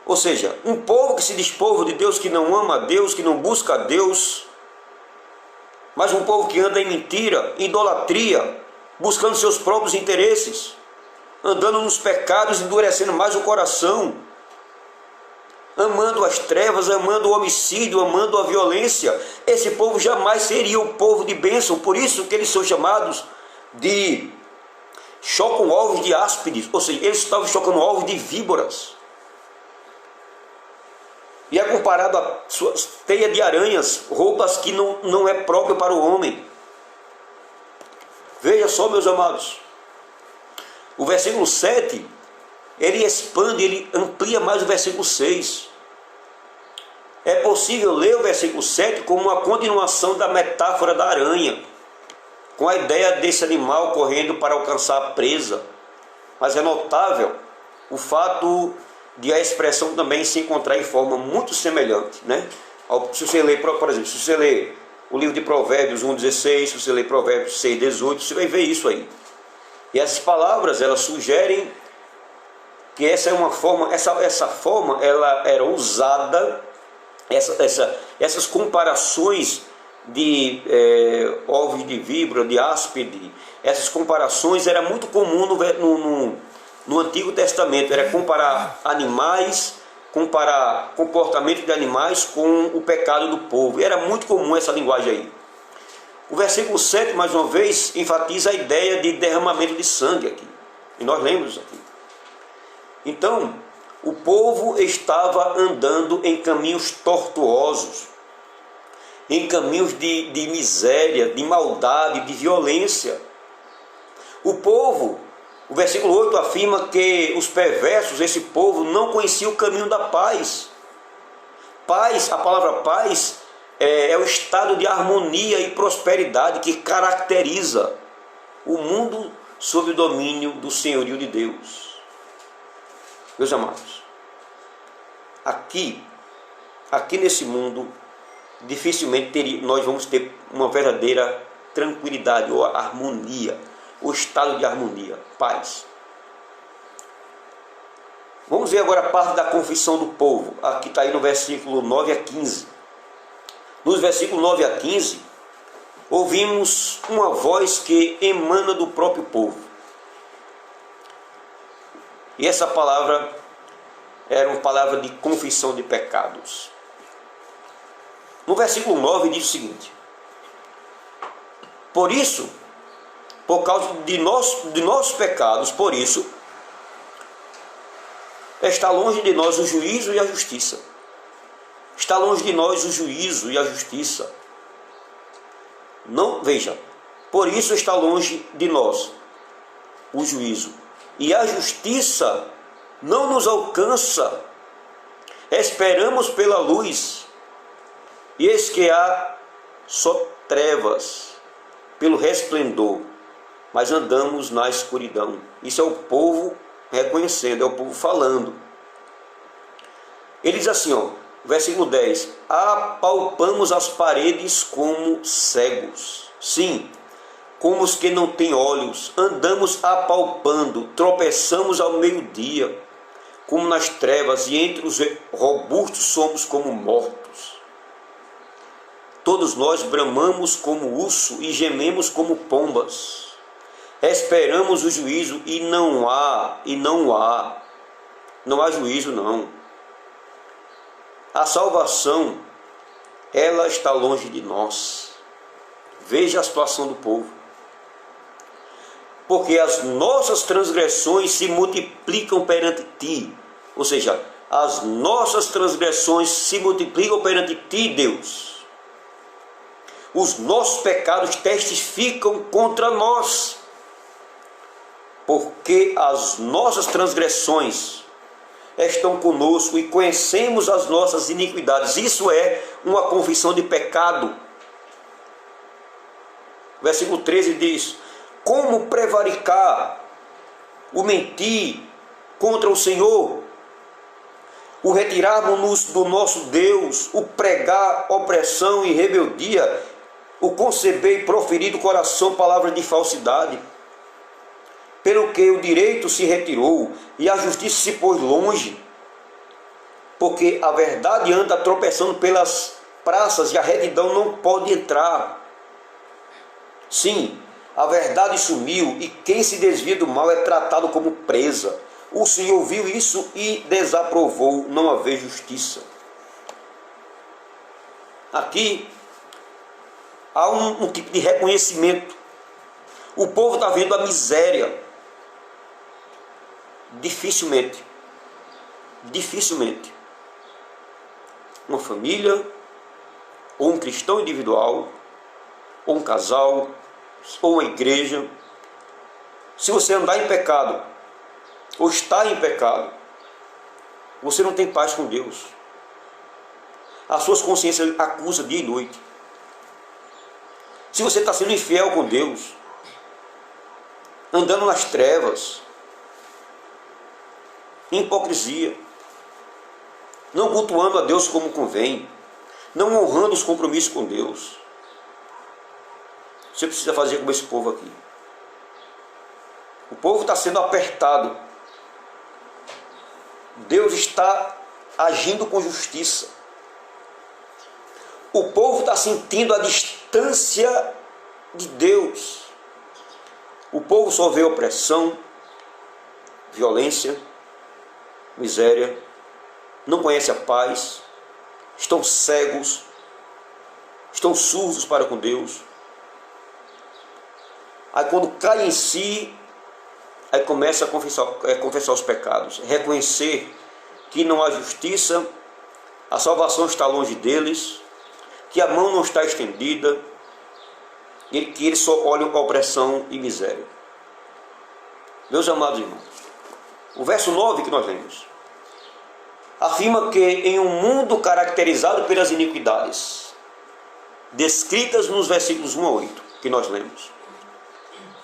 Ou seja, um povo que se diz povo de Deus, que não ama a Deus, que não busca a Deus, mas um povo que anda em mentira, idolatria, buscando seus próprios interesses, andando nos pecados, endurecendo mais o coração, amando as trevas, amando o homicídio, amando a violência. Esse povo jamais seria o povo de bênção. Por isso que eles são chamados de chocam ovos de áspides, ou seja, eles estavam chocando ovos de víboras. E é comparado a suas teia de aranhas, roupas que não é próprio para o homem. Veja só, meus amados, o versículo 7, ele expande, ele amplia mais o versículo 6. É possível ler o versículo 7 como uma continuação da metáfora da aranha, com a ideia desse animal correndo para alcançar a presa. Mas é notável o fato de a expressão também se encontrar em forma muito semelhante, né? Se você ler, por exemplo, se você ler o livro de Provérbios 1,16, se você ler Provérbios 6,18, você vai ver isso aí. E essas palavras, elas sugerem que essa é uma forma, essa forma, ela era usada, essas comparações de ovos de víbora, de áspide, essas comparações era muito comum no Antigo Testamento. Era comparar animais, comparar comportamento de animais com o pecado do povo. Era muito comum essa linguagem aí. O versículo 7, mais uma vez, enfatiza a ideia de derramamento de sangue aqui. E nós lemos aqui. Então, o povo estava andando em caminhos tortuosos, em caminhos de miséria, de maldade, de violência. O povo, o versículo 8 afirma que os perversos, esse povo, não conhecia o caminho da paz. Paz, a palavra paz, é o estado de harmonia e prosperidade que caracteriza o mundo sob o domínio do senhorio de Deus. Meus amados, aqui nesse mundo, dificilmente nós vamos ter uma verdadeira tranquilidade ou harmonia, o estado de harmonia, paz. Vamos ver agora a parte da confissão do povo. Aqui está aí no versículo 9 a 15. Nos versículos 9 a 15, ouvimos uma voz que emana do próprio povo. E essa palavra era uma palavra de confissão de pecados. No versículo 9 diz o seguinte: por isso, por causa de nossos pecados, por isso, está longe de nós o juízo e a justiça. Está longe de nós o juízo e a justiça. Não, veja, por isso está longe de nós o juízo. E a justiça não nos alcança. Esperamos pela luz, e eis que há só trevas pelo resplendor. mas andamos na escuridão. Isso é o povo reconhecendo, é o povo falando. Ele diz assim, ó, versículo 10: apalpamos as paredes como cegos. Sim, como os que não têm olhos, andamos apalpando, tropeçamos ao meio-dia, como nas trevas, e entre os robustos somos como mortos. Todos nós bramamos como urso e gememos como pombas. Esperamos o juízo e não há juízo não. A salvação, ela está longe de nós. Veja a situação do povo. Porque as nossas transgressões se multiplicam perante ti. Ou seja, as nossas transgressões se multiplicam perante ti, Deus. Os nossos pecados testificam contra nós. Porque as nossas transgressões estão conosco e conhecemos as nossas iniquidades. Isso é uma confissão de pecado. Versículo 13 diz: como prevaricar, o mentir contra o Senhor, o retirarmos-nos do nosso Deus, o pregar opressão e rebeldia, o conceber e proferir do coração palavras de falsidade, pelo que o direito se retirou e a justiça se pôs longe, porque a verdade anda tropeçando pelas praças e a retidão não pode entrar. Sim, a verdade sumiu e quem se desvia do mal é tratado como presa. O Senhor viu isso e desaprovou não haver justiça. Aqui há um tipo de reconhecimento. O povo está vendo a miséria. Dificilmente uma família, ou um cristão individual, ou um casal, ou uma igreja, se você andar em pecado, ou está em pecado, você não tem paz com Deus. As suas consciências acusam dia e noite. Se você está sendo infiel com Deus, andando nas trevas, hipocrisia, não cultuando a Deus como convém, não honrando os compromissos com Deus, você precisa fazer como esse povo aqui. O povo está sendo apertado. Deus está agindo com justiça. O povo está sentindo a distância de Deus. O povo só vê opressão, violência, miséria, não conhece a paz, estão cegos, estão surdos para com Deus. Aí quando cai em si, aí começa a confessar os pecados, reconhecer que não há justiça, a salvação está longe deles, que a mão não está estendida, e que eles só olham opressão e miséria. Meus amados irmãos, o verso 9 que nós lemos afirma que em um mundo caracterizado pelas iniquidades, descritas nos versículos 1 a 8, que nós lemos,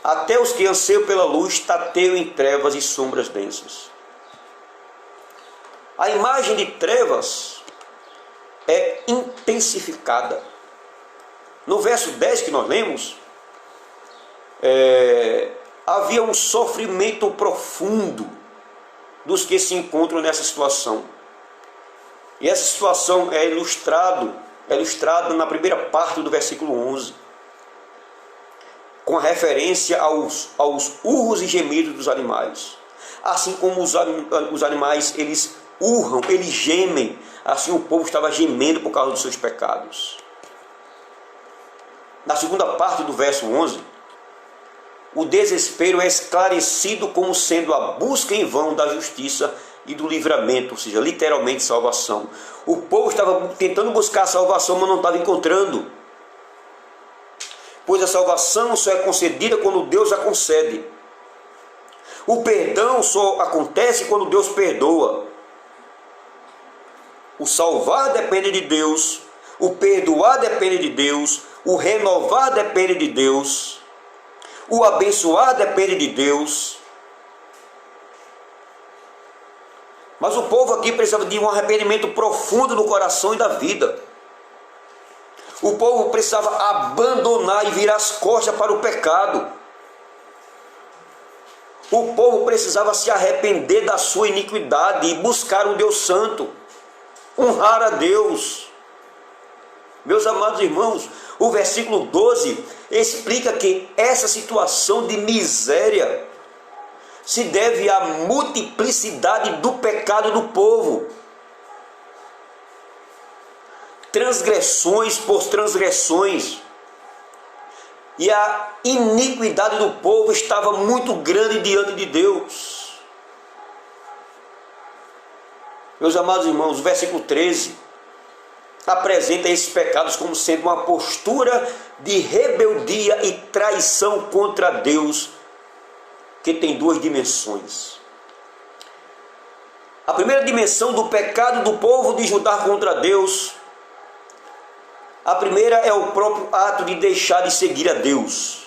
até os que anseiam pela luz tateiam em trevas e sombras densas. A imagem de trevas é intensificada. No verso 10 que nós lemos, havia um sofrimento profundo dos que se encontram nessa situação. E essa situação é ilustrada na primeira parte do versículo 11, com a referência aos urros e gemidos dos animais. Assim como os animais, eles urram, eles gemem, assim o povo estava gemendo por causa dos seus pecados. Na segunda parte do verso 11, o desespero é esclarecido como sendo a busca em vão da justiça e do livramento, ou seja, literalmente salvação. O povo estava tentando buscar a salvação, mas não estava encontrando. Pois a salvação só é concedida quando Deus a concede. O perdão só acontece quando Deus perdoa. O salvar depende de Deus, o perdoar depende de Deus, o renovar depende de Deus. O abençoar depende de Deus. Mas o povo aqui precisava de um arrependimento profundo no coração e da vida. O povo precisava abandonar e virar as costas para o pecado. O povo precisava se arrepender da sua iniquidade e buscar um Deus santo, honrar a Deus. Meus amados irmãos, o versículo 12 explica que essa situação de miséria se deve à multiplicidade do pecado do povo. Transgressões por transgressões. E a iniquidade do povo estava muito grande diante de Deus. Meus amados irmãos, o versículo 13 apresenta esses pecados como sendo uma postura de rebeldia e traição contra Deus, que tem duas dimensões. A primeira dimensão do pecado do povo de Judá contra Deus, a primeira é o próprio ato de deixar de seguir a Deus.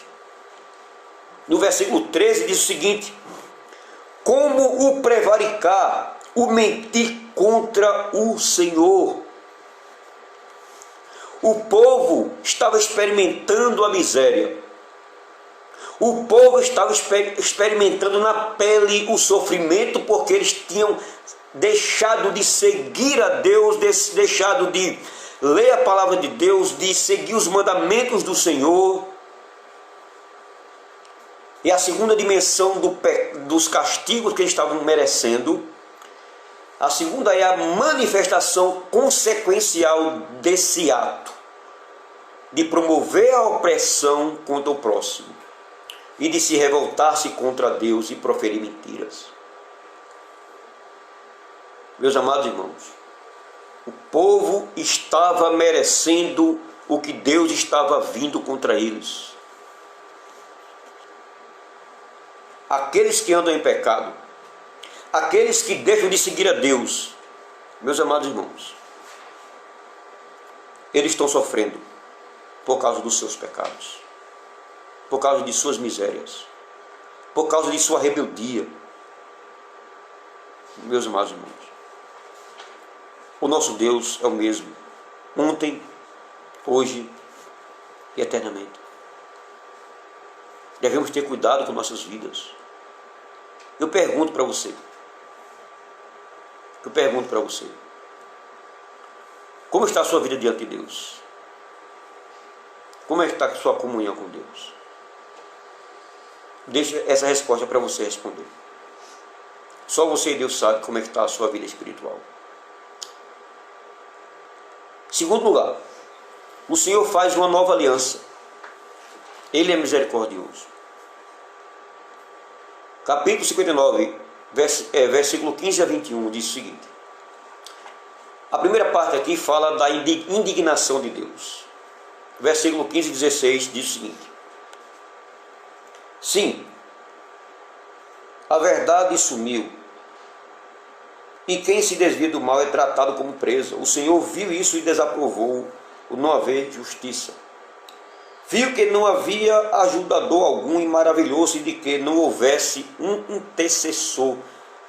No versículo 13 diz o seguinte: como o prevaricar, o mentir contra o Senhor. O povo estava experimentando a miséria. O povo estava experimentando na pele o sofrimento, porque eles tinham deixado de seguir a Deus, deixado de ler a palavra de Deus, de seguir os mandamentos do Senhor. E a segunda dimensão dos castigos que eles estavam merecendo, a segunda é a manifestação consequencial desse ato de promover a opressão contra o próximo e de se revoltar-se contra Deus e proferir mentiras. Meus amados irmãos, o povo estava merecendo o que Deus estava vindo contra eles. Aqueles que andam em pecado, aqueles que deixam de seguir a Deus, meus amados irmãos, eles estão sofrendo por causa dos seus pecados, por causa de suas misérias, por causa de sua rebeldia. Meus amados irmãos, o nosso Deus é o mesmo, ontem, hoje e eternamente. Devemos ter cuidado com nossas vidas. Eu pergunto para você, como está a sua vida diante de Deus? Como está a sua comunhão com Deus? Deixa essa resposta para você responder. Só você e Deus sabe como é que está a sua vida espiritual. Segundo lugar, o Senhor faz uma nova aliança. Ele é misericordioso. Capítulo 59, versículo 15 a 21, diz o seguinte. A primeira parte aqui fala da indignação de Deus. Versículo 15 e 16 diz o seguinte: sim, a verdade sumiu, e quem se desvia do mal é tratado como presa. O Senhor viu isso e desaprovou o não haver justiça. Viu que não havia ajudador algum e maravilhou-se de que não houvesse um intercessor,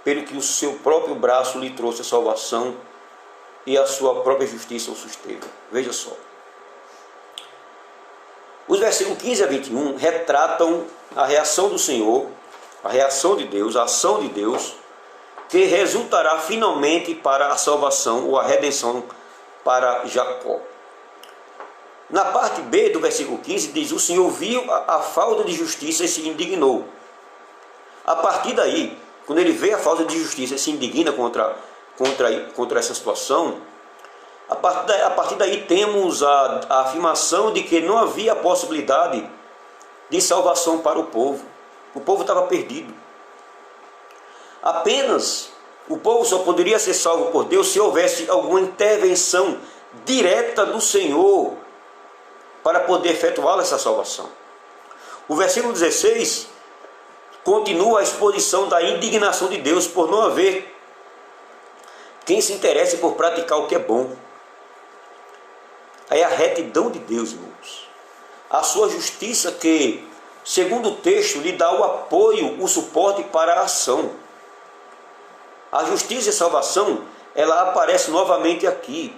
pelo que o seu próprio braço lhe trouxe a salvação e a sua própria justiça o susteve. Veja só. Os versículos 15 a 21 retratam a reação do Senhor, a reação de Deus, a ação de Deus, que resultará finalmente para a salvação ou a redenção para Jacó. Na parte B do versículo 15 diz: o Senhor viu a falta de justiça e se indignou. A partir daí, quando ele vê a falta de justiça e se indigna contra essa situação, a partir daí temos a afirmação de que não havia possibilidade de salvação para o povo. O povo estava perdido. Apenas o povo só poderia ser salvo por Deus se houvesse alguma intervenção direta do Senhor para poder efetuar essa salvação. O versículo 16 continua a exposição da indignação de Deus por não haver quem se interesse por praticar o que é bom. É a retidão de Deus, irmãos. A sua justiça que segundo o texto, lhe dá o apoio, o suporte para a ação. A justiça e a salvação, ela aparece novamente aqui.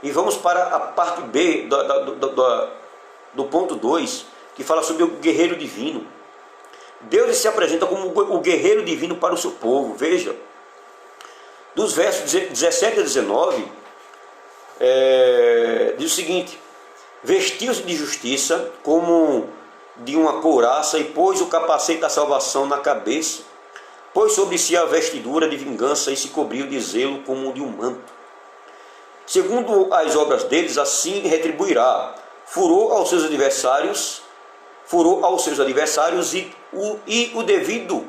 E vamos para a parte B do ponto 2, que fala sobre o guerreiro divino. Deus se apresenta como o guerreiro divino para o seu povo. Veja, dos versos 17 a 19, diz o seguinte: vestiu-se de justiça como de uma couraça e pôs o capacete da salvação na cabeça, pôs sobre si a vestidura de vingança e se cobriu de zelo como de um manto. Segundo as obras deles, assim retribuirá. Furou aos seus adversários e o devido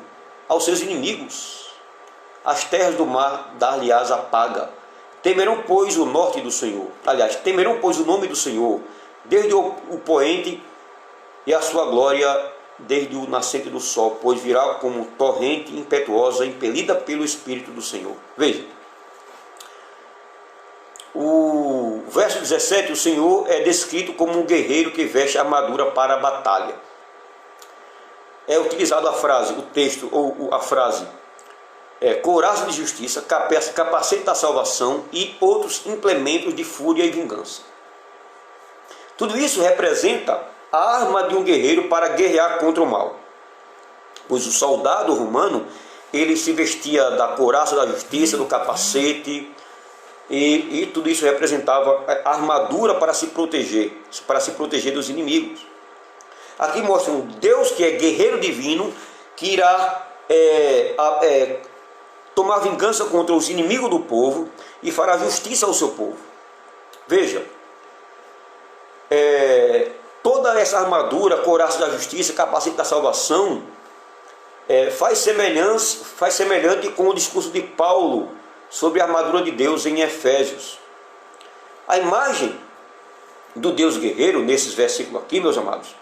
aos seus inimigos. As terras do mar dar-lhe-ás a paga. Temerão, pois, o norte do Senhor. Aliás, temerão, pois, o nome do Senhor, desde o poente, e a sua glória desde o nascente do sol, pois virá como torrente impetuosa, impelida pelo Espírito do Senhor. Veja, o verso 17, o Senhor é descrito como um guerreiro que veste armadura para a batalha. É utilizado a frase, o texto, ou a frase, couraça de justiça, capacete da salvação e outros implementos de fúria e vingança. Tudo isso representa a arma de um guerreiro para guerrear contra o mal. Pois o soldado romano, ele se vestia da couraça da justiça, do capacete, e tudo isso representava a armadura para se proteger dos inimigos. Aqui mostra um Deus que é guerreiro divino, que irá tomar vingança contra os inimigos do povo e fará justiça ao seu povo. Veja, toda essa armadura, couraça da justiça, capacete da salvação, faz semelhante com o discurso de Paulo sobre a armadura de Deus em Efésios. A imagem do Deus guerreiro, nesses versículos aqui, meus amados,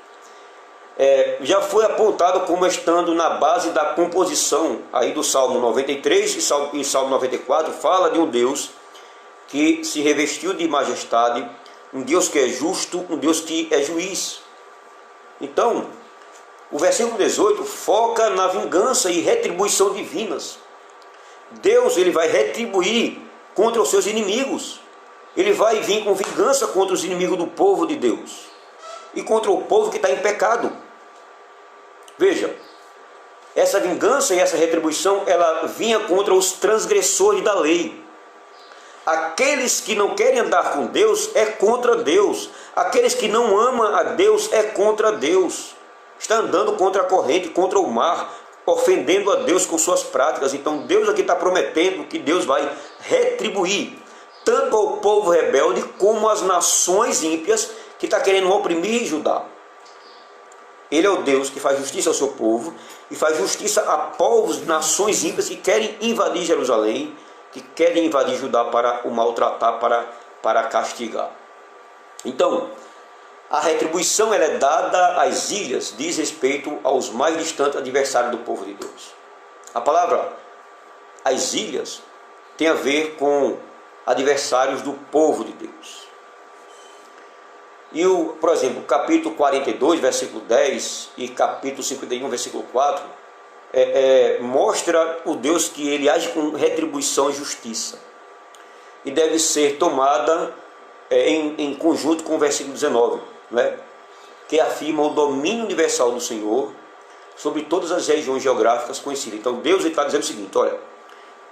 já foi apontada como estando na base da composição aí do Salmo 93 e Salmo 94, fala de um Deus que se revestiu de majestade, um Deus que é justo, um Deus que é juiz. Então, o versículo 18 foca na vingança e retribuição divinas. Deus, ele vai retribuir contra os seus inimigos. Ele vai vir com vingança contra os inimigos do povo de Deus e contra o povo que está em pecado. Veja, essa vingança e essa retribuição, ela vinha contra os transgressores da lei. Aqueles que não querem andar com Deus é contra Deus. Aqueles que não amam a Deus é contra Deus. Está andando contra a corrente, contra o mar, ofendendo a Deus com suas práticas. Então Deus aqui está prometendo que Deus vai retribuir tanto ao povo rebelde como às nações ímpias que está querendo oprimir Judá. Ele é o Deus que faz justiça ao seu povo e faz justiça a povos, nações ímpias que querem invadir Jerusalém, que querem invadir Judá para o maltratar, para castigar. Então, a retribuição ela é dada às ilhas, diz respeito aos mais distantes adversários do povo de Deus. A palavra as ilhas tem a ver com adversários do povo de Deus. E, por exemplo, capítulo 42, versículo 10 e capítulo 51, versículo 4, mostra o Deus que ele age com retribuição e justiça. E deve ser tomada em conjunto com o versículo 19, que afirma o domínio universal do Senhor sobre todas as regiões geográficas conhecidas. Então Deus está dizendo o seguinte: olha,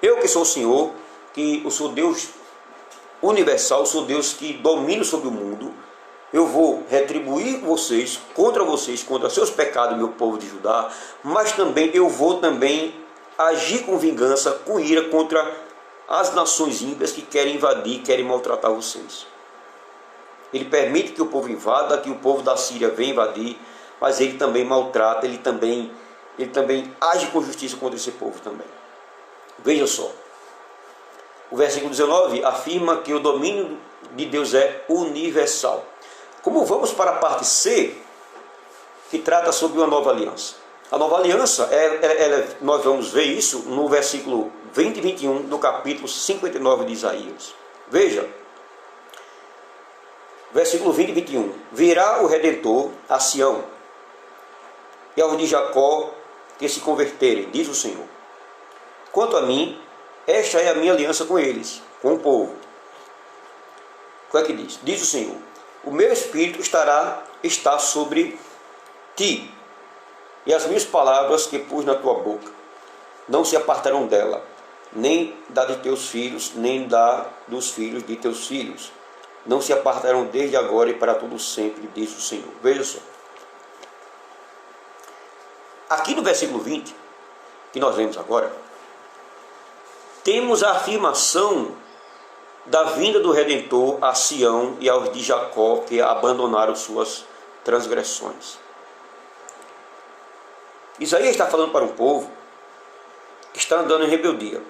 eu que sou o Senhor, que eu sou Deus universal, sou Deus que domino sobre o mundo, eu vou retribuir vocês, contra seus pecados, meu povo de Judá, mas também eu vou agir com vingança, com ira contra as nações ímpias que querem invadir, querem maltratar vocês. Ele permite que o povo invada, que o povo da Síria venha invadir, mas ele também maltrata, ele também age com justiça contra esse povo também. Veja só, o versículo 19 afirma que o domínio de Deus é universal. Como vamos para a parte C, que trata sobre uma nova aliança. A nova aliança, nós vamos ver isso no versículo 20 e 21 do capítulo 59 de Isaías. Veja, versículo 20 e 21. Virá o Redentor a Sião, e aos de Jacó que se converterem, diz o Senhor. Quanto a mim, esta é a minha aliança com eles, com o povo. O que é que diz? Diz o Senhor: o meu espírito está sobre ti, e as minhas palavras que pus na tua boca não se apartarão dela, nem da de teus filhos, nem da dos filhos de teus filhos. Não se apartarão desde agora e para todo sempre, diz o Senhor. Veja só. Aqui no versículo 20, que nós lemos agora, temos a afirmação da vinda do Redentor a Sião e aos de Jacó que abandonaram suas transgressões. Isaías está falando para um povo que está andando em rebeldia.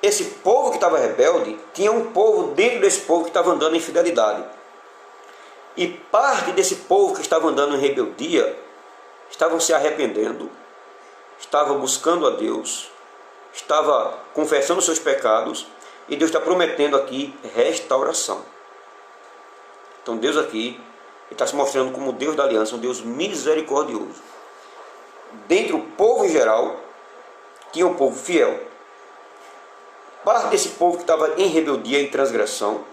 Esse povo que estava rebelde, tinha um povo dentro desse povo que estava andando em fidelidade. E parte desse povo que estava andando em rebeldia, estavam se arrependendo, estava buscando a Deus, estava confessando seus pecados, e Deus está prometendo aqui restauração. Então Deus aqui está se mostrando como Deus da aliança, um Deus misericordioso. Dentre o povo em geral, tinha um povo fiel. Parte desse povo que estava em rebeldia, em transgressão,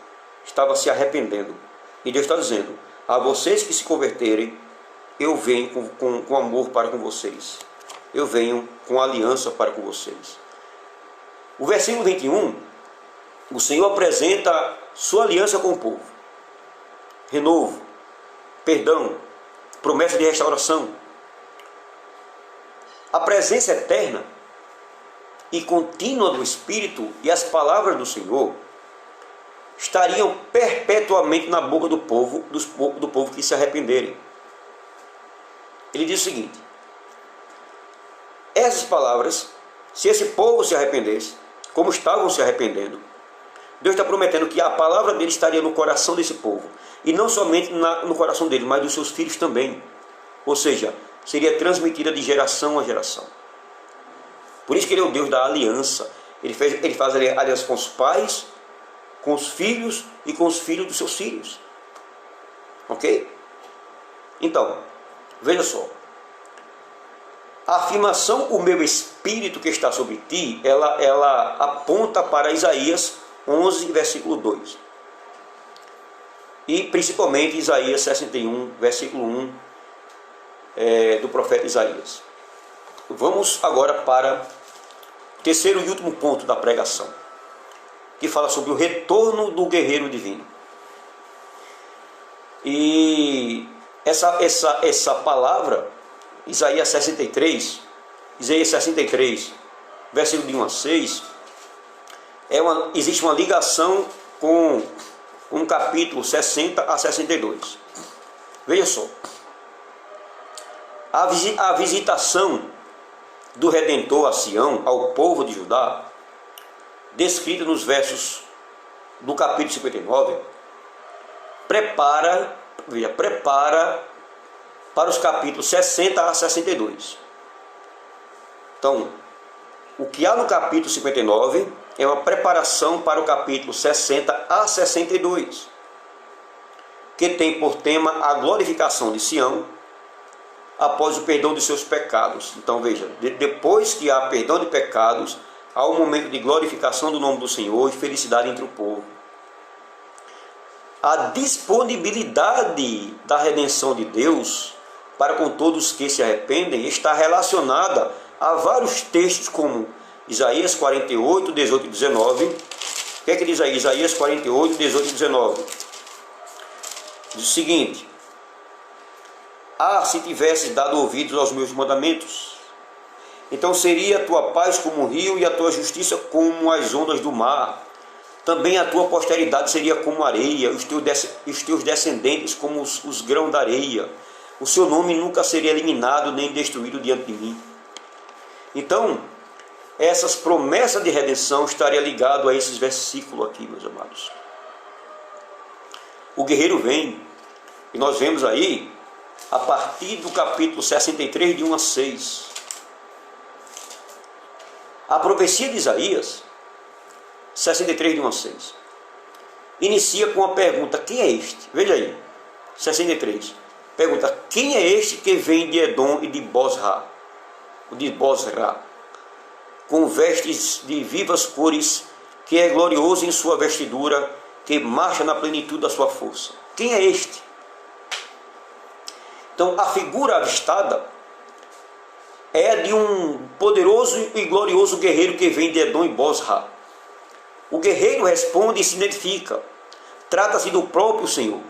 estava se arrependendo. E Deus está dizendo: a vocês que se converterem, eu venho com amor para com vocês. Eu venho com aliança para com vocês. O versículo 21, o Senhor apresenta sua aliança com o povo. Renovo, perdão, promessa de restauração. A presença eterna e contínua do Espírito e as palavras do Senhor estariam perpetuamente na boca do povo que se arrependerem. Ele diz o seguinte: essas palavras, se esse povo se arrependesse, como estavam se arrependendo, Deus está prometendo que a palavra dele estaria no coração desse povo, e não somente no coração dele, mas dos seus filhos também. Ou seja, seria transmitida de geração a geração. Por isso que ele é o Deus da aliança. Ele faz aliança com os pais, com os filhos e com os filhos dos seus filhos. Ok? Então, veja só. A afirmação, o meu espírito que está sobre ti, ela aponta para Isaías 11, versículo 2. E principalmente Isaías 61, versículo 1, do profeta Isaías. Vamos agora para o terceiro e último ponto da pregação, que fala sobre o retorno do guerreiro divino. E essa palavra, Isaías 63, versículo de 1 a 6, existe uma ligação com um capítulo 60 a 62. Veja só. A visitação do Redentor a Sião, ao povo de Judá, descrita nos versos do capítulo 59, prepara para os capítulos 60 a 62. Então, o que há no capítulo 59 é uma preparação para o capítulo 60 a 62, que tem por tema a glorificação de Sião após o perdão de seus pecados. Então veja, depois que há perdão de pecados, há um momento de glorificação do nome do Senhor e felicidade entre o povo. A disponibilidade da redenção de Deus para com todos que se arrependem está relacionada a vários textos, como Isaías 48, 18 e 19. O que é que diz aí? Isaías 48, 18 e 19. Diz o seguinte: se tivesses dado ouvidos aos meus mandamentos, então seria a tua paz como o rio e a tua justiça como as ondas do mar. Também a tua posteridade seria como areia, os teus descendentes como os grãos da areia. O seu nome nunca seria eliminado nem destruído diante de mim. Então, essas promessas de redenção estariam ligadas a esses versículos aqui, meus amados. O guerreiro vem, e nós vemos aí, a partir do capítulo 63, de 1 a 6. A profecia de Isaías, 63, de 1 a 6, inicia com a pergunta: quem é este? Veja aí, 63. Pergunta: quem é este que vem de Edom e de Bosra, com vestes de vivas cores, que é glorioso em sua vestidura, que marcha na plenitude da sua força? Quem é este? Então, a figura avistada é de um poderoso e glorioso guerreiro que vem de Edom e Bosra. O guerreiro responde e se identifica. Trata-se do próprio Senhor,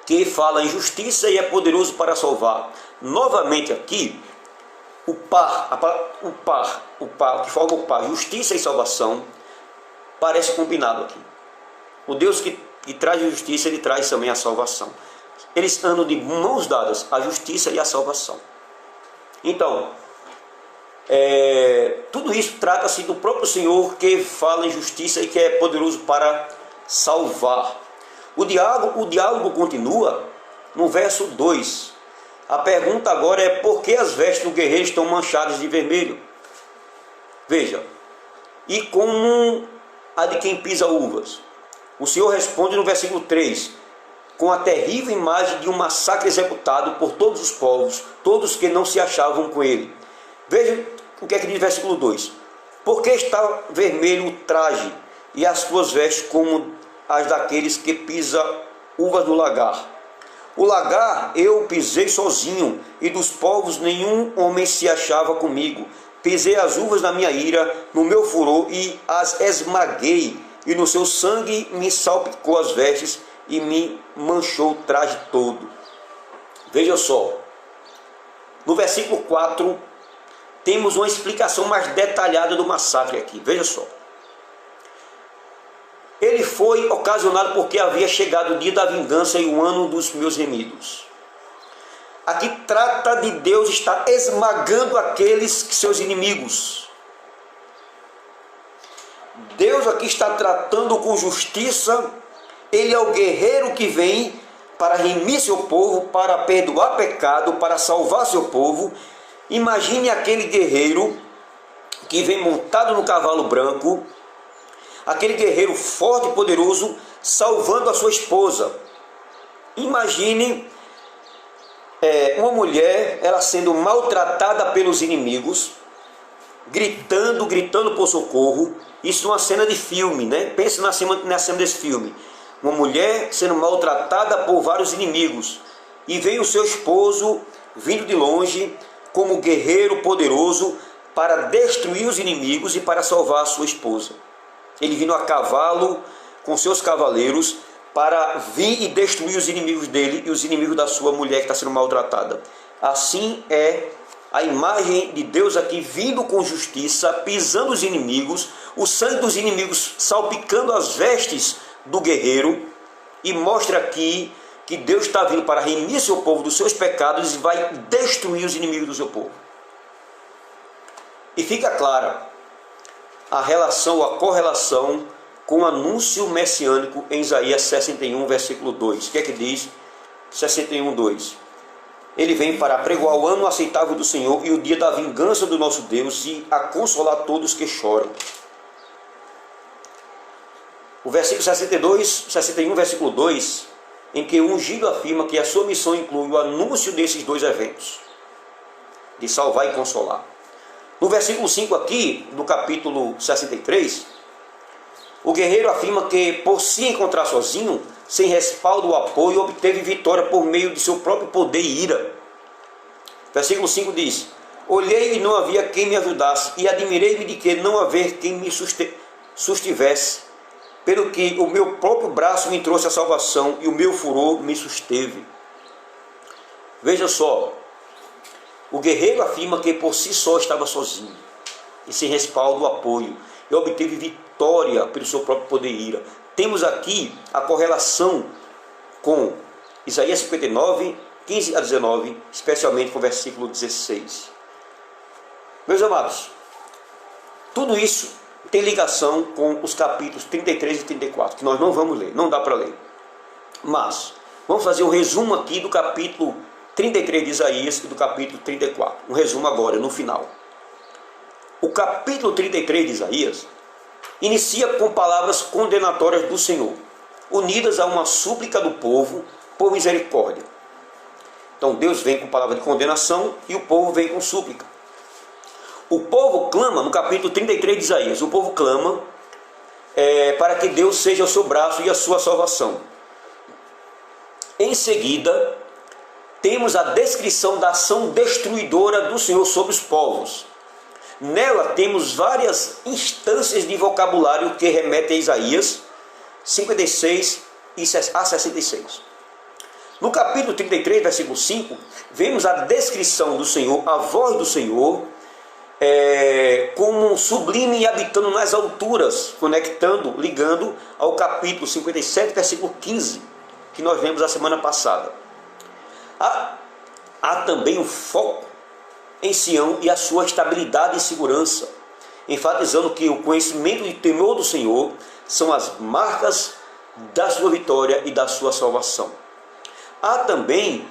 que fala em justiça e é poderoso para salvar. Novamente aqui, o que forma o par, justiça e salvação, parece combinado aqui. O Deus que traz a justiça, ele traz também a salvação. Eles andam de mãos dadas, a justiça e a salvação. Então, tudo isso trata-se do próprio Senhor, que fala em justiça e que é poderoso para salvar. O diálogo continua no verso 2. A pergunta agora é: por que as vestes do guerreiro estão manchadas de vermelho? Veja, e como a de quem pisa uvas. O Senhor responde no versículo 3, com a terrível imagem de um massacre executado por todos os povos, todos que não se achavam com ele. Veja o que é que diz o versículo 2. Porque está vermelho o traje, e as suas vestes como as daqueles que pisa uvas do lagar. O lagar eu pisei sozinho, e dos povos nenhum homem se achava comigo. Pisei as uvas na minha ira, no meu furor, e as esmaguei, e no seu sangue me salpicou as vestes, e me manchou o traje todo. Veja só, no versículo 4, temos uma explicação mais detalhada do massacre aqui. Veja só. Ele foi ocasionado porque havia chegado o dia da vingança e o ano dos meus remidos. Aqui trata de Deus estar esmagando aqueles que seus inimigos. Deus aqui está tratando com justiça. Ele é o guerreiro que vem para remir seu povo, para perdoar pecado, para salvar seu povo. Imagine aquele guerreiro que vem montado no cavalo branco, aquele guerreiro forte e poderoso, salvando a sua esposa. Imagine uma mulher, ela sendo maltratada pelos inimigos, gritando por socorro. Isso é uma cena de filme, né? Pense na cena desse filme. Uma mulher sendo maltratada por vários inimigos, e vem o seu esposo vindo de longe como guerreiro poderoso para destruir os inimigos e para salvar a sua esposa. Ele vindo a cavalo com seus cavaleiros para vir e destruir os inimigos dele e os inimigos da sua mulher que está sendo maltratada. Assim é a imagem de Deus aqui, vindo com justiça, pisando os inimigos, o sangue dos inimigos salpicando as vestes do guerreiro, e mostra aqui que Deus está vindo para remir seu povo dos seus pecados e vai destruir os inimigos do seu povo. E fica clara a relação, a correlação com o anúncio messiânico em Isaías 61, versículo 2. O que é que diz? 61, 2. Ele vem para pregoar o ano aceitável do Senhor e o dia da vingança do nosso Deus, e a consolar todos que choram. O versículo 61, versículo 2, em que o ungido afirma que a sua missão inclui o anúncio desses dois eventos, de salvar e consolar. No versículo 5 aqui, do capítulo 63, o guerreiro afirma que, por se encontrar sozinho, sem respaldo ou apoio, obteve vitória por meio de seu próprio poder e ira. Versículo 5 diz: olhei e não havia quem me ajudasse, e admirei-me de que não haver quem me sustivesse, pelo que o meu próprio braço me trouxe a salvação e o meu furor me susteve. Veja só, o guerreiro afirma que por si só estava sozinho, e sem respaldo ou apoio, e obteve vitória pelo seu próprio poder e ira. Temos aqui a correlação com Isaías 59, 15 a 19, especialmente com o versículo 16. Meus amados, tudo isso tem ligação com os capítulos 33 e 34, que nós não vamos ler, não dá para ler. Mas vamos fazer um resumo aqui do capítulo 33 de Isaías e do capítulo 34. Um resumo agora, no final. O capítulo 33 de Isaías inicia com palavras condenatórias do Senhor, unidas a uma súplica do povo por misericórdia. Então Deus vem com palavra de condenação e o povo vem com súplica. O povo clama, no capítulo 33 de Isaías, o povo clama para que Deus seja o seu braço e a sua salvação. Em seguida, temos a descrição da ação destruidora do Senhor sobre os povos. Nela temos várias instâncias de vocabulário que remetem a Isaías 56 a 66. No capítulo 33, versículo 5, vemos a descrição do Senhor, a voz do Senhor, como sublime e habitando nas alturas, ligando ao capítulo 57, versículo 15, que nós vemos a semana passada. Há também um foco em Sião e a sua estabilidade e segurança, enfatizando que o conhecimento e temor do Senhor são as marcas da sua vitória e da sua salvação. Há também,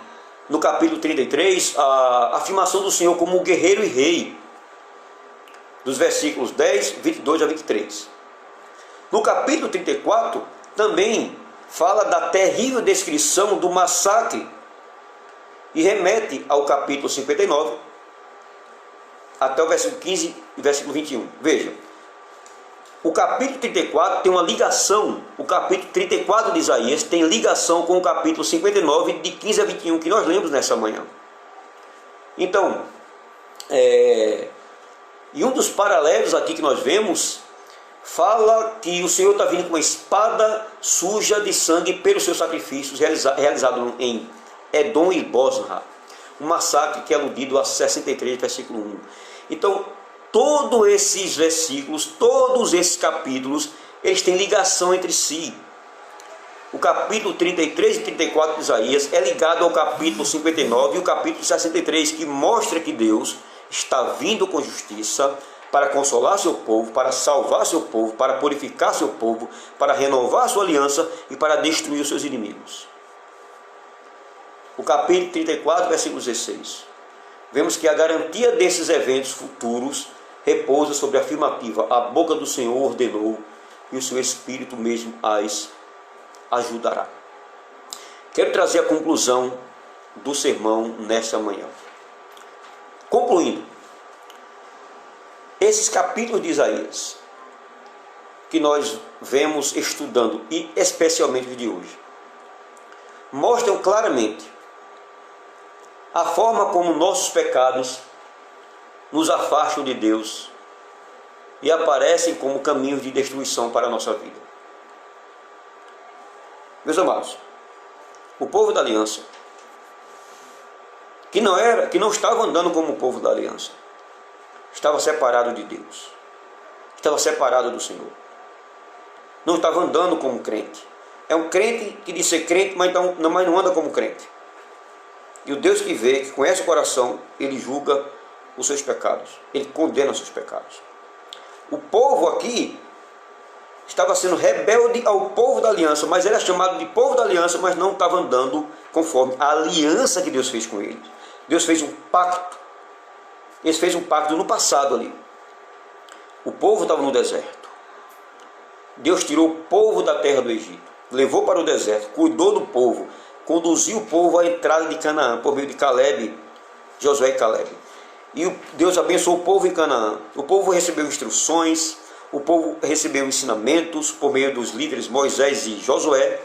no capítulo 33, a afirmação do Senhor como guerreiro e rei, dos versículos 10, 22 a 23. No capítulo 34, também fala da terrível descrição do massacre e remete ao capítulo 59, até o versículo 15 e versículo 21. Veja, o capítulo 34 tem uma ligação, o capítulo 34 de Isaías tem ligação com o capítulo 59, de 15 a 21, que nós lemos nessa manhã. Então, e um dos paralelos aqui que nós vemos, fala que o Senhor está vindo com uma espada suja de sangue pelos seus sacrifícios, realizado em Edom e Bosra, um massacre que é aludido a 63, versículo 1. Então, todos esses versículos, todos esses capítulos, eles têm ligação entre si. O capítulo 33 e 34 de Isaías é ligado ao capítulo 59 e o capítulo 63, que mostra que Deus está vindo com justiça para consolar seu povo, para salvar seu povo, para purificar seu povo, para renovar sua aliança e para destruir os seus inimigos. O capítulo 34, versículo 16. Vemos que a garantia desses eventos futuros repousa sobre a afirmativa: a boca do Senhor ordenou e o seu Espírito mesmo as ajudará. Quero trazer a conclusão do sermão nesta manhã. Concluindo, esses capítulos de Isaías que nós vemos estudando, e especialmente os de hoje, mostram claramente a forma como nossos pecados nos afastam de Deus e aparecem como caminhos de destruição para a nossa vida. Meus amados, o povo da aliança, que não estava andando como o povo da aliança, estava separado de Deus, estava separado do Senhor, não estava andando como crente. É um crente que diz ser crente, mas não anda como crente. E o Deus que vê, que conhece o coração, ele julga os seus pecados, ele condena os seus pecados. O povo aqui estava sendo rebelde ao povo da aliança, mas era chamado de povo da aliança, mas não estava andando conforme a aliança que Deus fez com eles. Deus fez um pacto. Ele fez um pacto no passado ali. O povo estava no deserto. Deus tirou o povo da terra do Egito, levou para o deserto, cuidou do povo, conduziu o povo à entrada de Canaã por meio de Caleb, Josué e Caleb. E Deus abençoou o povo em Canaã. O povo recebeu instruções, o povo recebeu ensinamentos por meio dos líderes Moisés e Josué.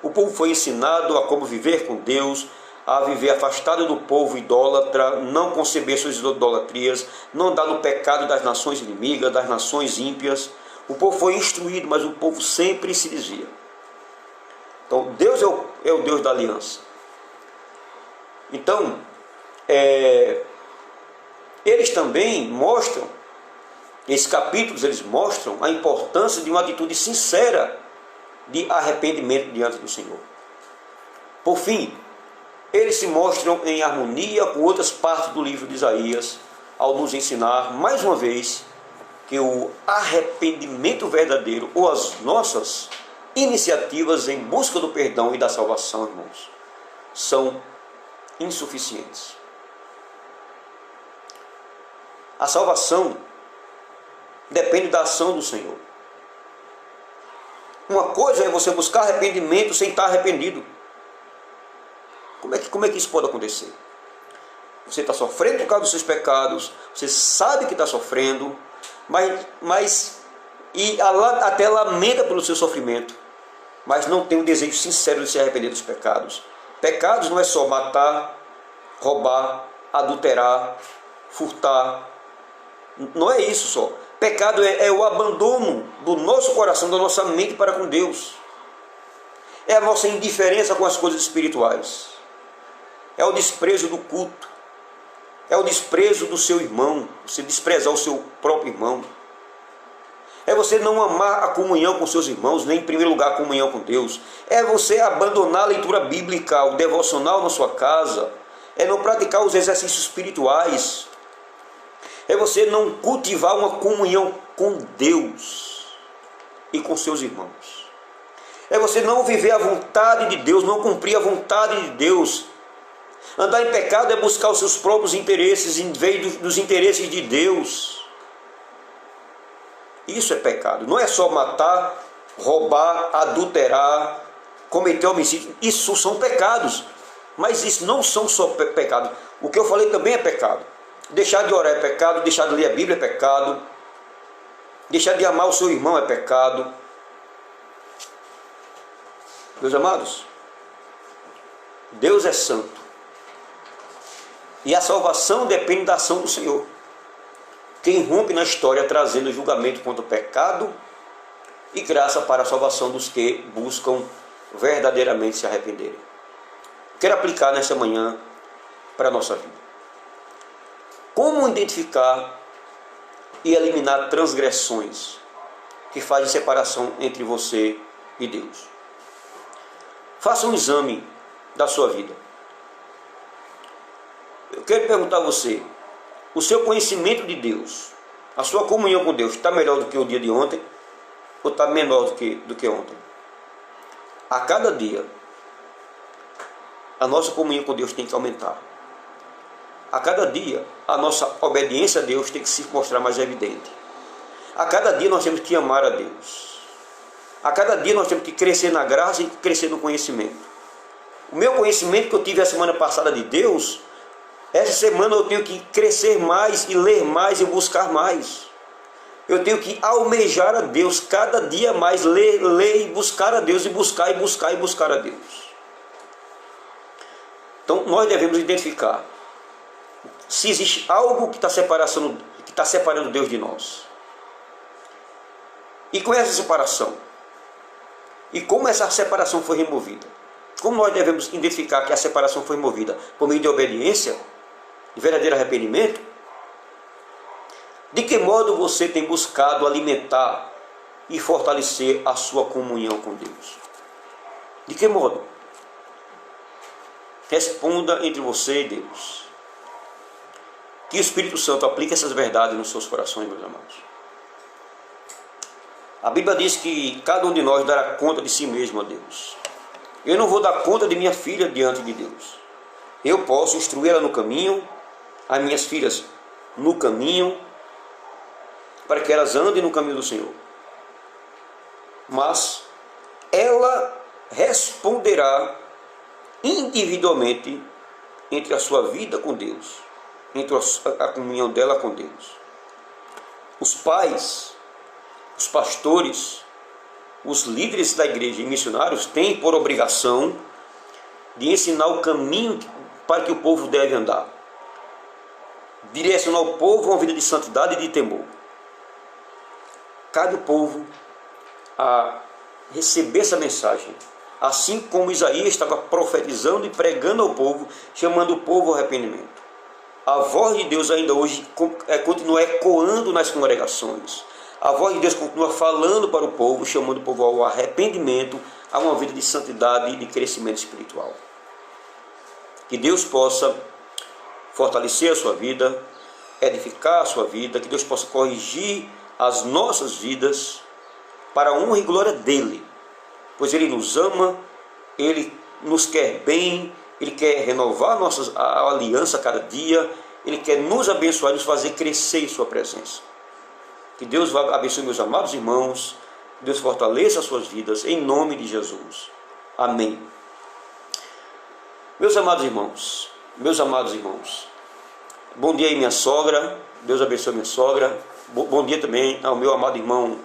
O povo foi ensinado a como viver com Deus, a viver afastado do povo idólatra, não conceber suas idolatrias, não andar no pecado das nações inimigas, das nações ímpias. O povo foi instruído, mas o povo sempre se desvia. Então, Deus é o Deus da aliança. Então, eles também mostram, esses capítulos eles mostram a importância de uma atitude sincera de arrependimento diante do Senhor. Por fim, eles se mostram em harmonia com outras partes do livro de Isaías, ao nos ensinar, mais uma vez, que o arrependimento verdadeiro, ou as nossas iniciativas em busca do perdão e da salvação, irmãos, são insuficientes. A salvação depende da ação do Senhor. Uma coisa é você buscar arrependimento sem estar arrependido. Como Como é que isso pode acontecer? Você está sofrendo por causa dos seus pecados, você sabe que está sofrendo, até lamenta pelo seu sofrimento, mas não tem um desejo sincero de se arrepender dos pecados. Pecados não é só matar, roubar, adulterar, furtar. Não é isso só. Pecado é o abandono do nosso coração, da nossa mente para com Deus. É a nossa indiferença com as coisas espirituais. É o desprezo do culto. É o desprezo do seu irmão. Você desprezar o seu próprio irmão. É você não amar a comunhão com seus irmãos, nem em primeiro lugar a comunhão com Deus. É você abandonar a leitura bíblica, o devocional na sua casa. É não praticar os exercícios espirituais. É você não cultivar uma comunhão com Deus e com seus irmãos. É você não viver a vontade de Deus, não cumprir a vontade de Deus. Andar em pecado é buscar os seus próprios interesses em vez dos interesses de Deus. Isso é pecado. Não é só matar, roubar, adulterar, cometer homicídio. Isso são pecados. Mas isso não são só pecados. O que eu falei também é pecado. Deixar de orar é pecado, deixar de ler a Bíblia é pecado, deixar de amar o seu irmão é pecado. Meus amados, Deus é santo. E a salvação depende da ação do Senhor. Quem rompe na história trazendo julgamento contra o pecado e graça para a salvação dos que buscam verdadeiramente se arrependerem. Quero aplicar nessa manhã para a nossa vida. Como identificar e eliminar transgressões que fazem separação entre você e Deus? Faça um exame da sua vida. Eu quero perguntar a você, o seu conhecimento de Deus, a sua comunhão com Deus, está melhor do que o dia de ontem? Ou está menor do que ontem? A cada dia, a nossa comunhão com Deus tem que aumentar. A cada dia, a nossa obediência a Deus tem que se mostrar mais evidente. A cada dia nós temos que amar a Deus. A cada dia nós temos que crescer na graça e crescer no conhecimento. O meu conhecimento que eu tive a semana passada de Deus, essa semana eu tenho que crescer mais e ler mais e buscar mais. Eu tenho que almejar a Deus cada dia mais, ler e buscar a Deus, e buscar a Deus. Então nós devemos identificar se existe algo que está separando Deus de nós. E com essa separação, e como essa separação foi removida, como nós devemos identificar que a separação foi removida? Por meio de obediência, de verdadeiro arrependimento. De que modo você tem buscado alimentar e fortalecer a sua comunhão com Deus? De que modo? Responda entre você e Deus. Que o Espírito Santo aplique essas verdades nos seus corações, meus amados. A Bíblia diz que cada um de nós dará conta de si mesmo a Deus. Eu não vou dar conta de minha filha diante de Deus. Eu posso instruir ela no caminho, as minhas filhas no caminho, para que elas andem no caminho do Senhor. Mas ela responderá individualmente entre a sua vida com Deus, entre a comunhão dela com Deus. Os pais, os pastores, os líderes da igreja e missionários têm por obrigação de ensinar o caminho para que o povo deve andar, direcionar o povo a uma vida de santidade e de temor. Cabe ao povo a receber essa mensagem, assim como Isaías estava profetizando e pregando ao povo, chamando o povo ao arrependimento. A voz de Deus ainda hoje continua ecoando nas congregações. A voz de Deus continua falando para o povo, chamando o povo ao arrependimento, a uma vida de santidade e de crescimento espiritual. Que Deus possa fortalecer a sua vida, edificar a sua vida, que Deus possa corrigir as nossas vidas para a honra e glória dEle, pois Ele nos ama, Ele nos quer bem, Ele quer renovar a aliança a cada dia, Ele quer nos abençoar e nos fazer crescer em sua presença. Que Deus abençoe meus amados irmãos, que Deus fortaleça as suas vidas, em nome de Jesus. Amém. Meus amados irmãos, bom dia aí minha sogra, Deus abençoe minha sogra, bom dia também ao meu amado irmão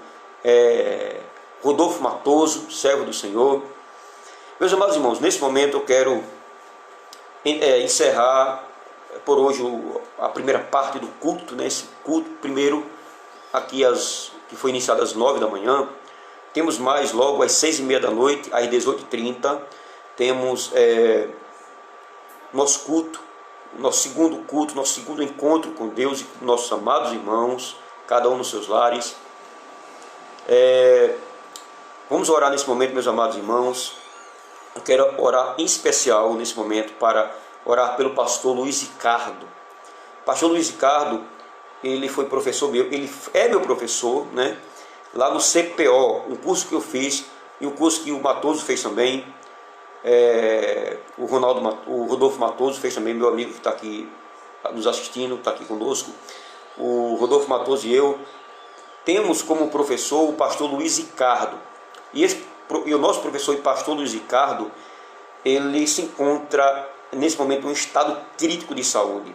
Rodolfo Matoso, servo do Senhor. Meus amados irmãos, nesse momento eu quero encerrar por hoje a primeira parte do culto, né? Esse culto primeiro aqui que foi iniciado às 9 da manhã, temos mais logo às 6h30 da noite, às 18h30, temos nosso culto, nosso segundo encontro com Deus e com nossos amados irmãos, cada um nos seus lares. Vamos orar nesse momento, meus amados irmãos. Eu quero orar em especial nesse momento para orar pelo pastor Luiz Ricardo. Pastor Luiz Ricardo, ele foi professor meu, ele é meu professor, né? Lá no CPO, um curso que eu fiz e o curso que o Matoso fez também. O Rodolfo Matoso fez também, meu amigo que está aqui nos assistindo, está aqui conosco. O Rodolfo Matoso e eu temos como professor o pastor Luiz Ricardo. E o nosso professor e pastor Luiz Ricardo, ele se encontra nesse momento em um estado crítico de saúde.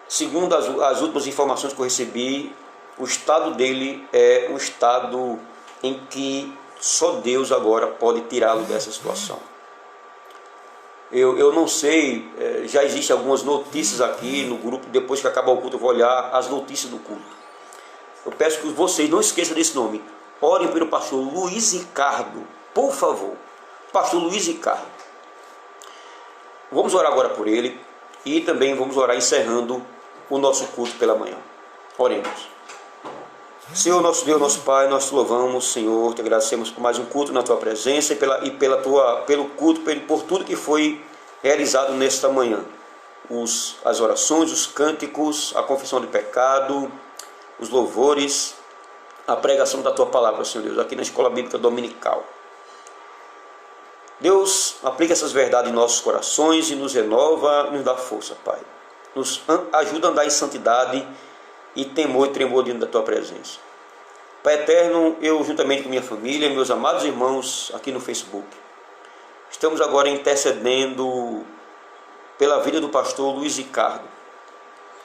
Segundo as últimas informações que eu recebi, o estado dele é um estado em que só Deus agora pode tirá-lo dessa situação. Eu não sei, já existem algumas notícias aqui no grupo, depois que acabar o culto eu vou olhar as notícias do culto. Eu peço que vocês não esqueçam desse nome. Orem pelo pastor Luiz Ricardo, por favor. Pastor Luiz Ricardo. Vamos orar agora por ele e também vamos orar encerrando o nosso culto pela manhã. Oremos. Senhor, nosso Deus, nosso Pai, nós te louvamos, Senhor, te agradecemos por mais um culto na tua presença pelo culto, por tudo que foi realizado nesta manhã. As orações, os cânticos, a confissão de pecado, os louvores, a pregação da tua palavra, Senhor Deus, aqui na Escola Bíblica Dominical. Deus, aplica essas verdades em nossos corações e nos renova, nos dá força, Pai. Nos ajuda a andar em santidade e temor e tremor diante da tua presença. Pai eterno, eu juntamente com minha família, meus amados irmãos aqui no Facebook, estamos agora intercedendo pela vida do pastor Luiz Ricardo,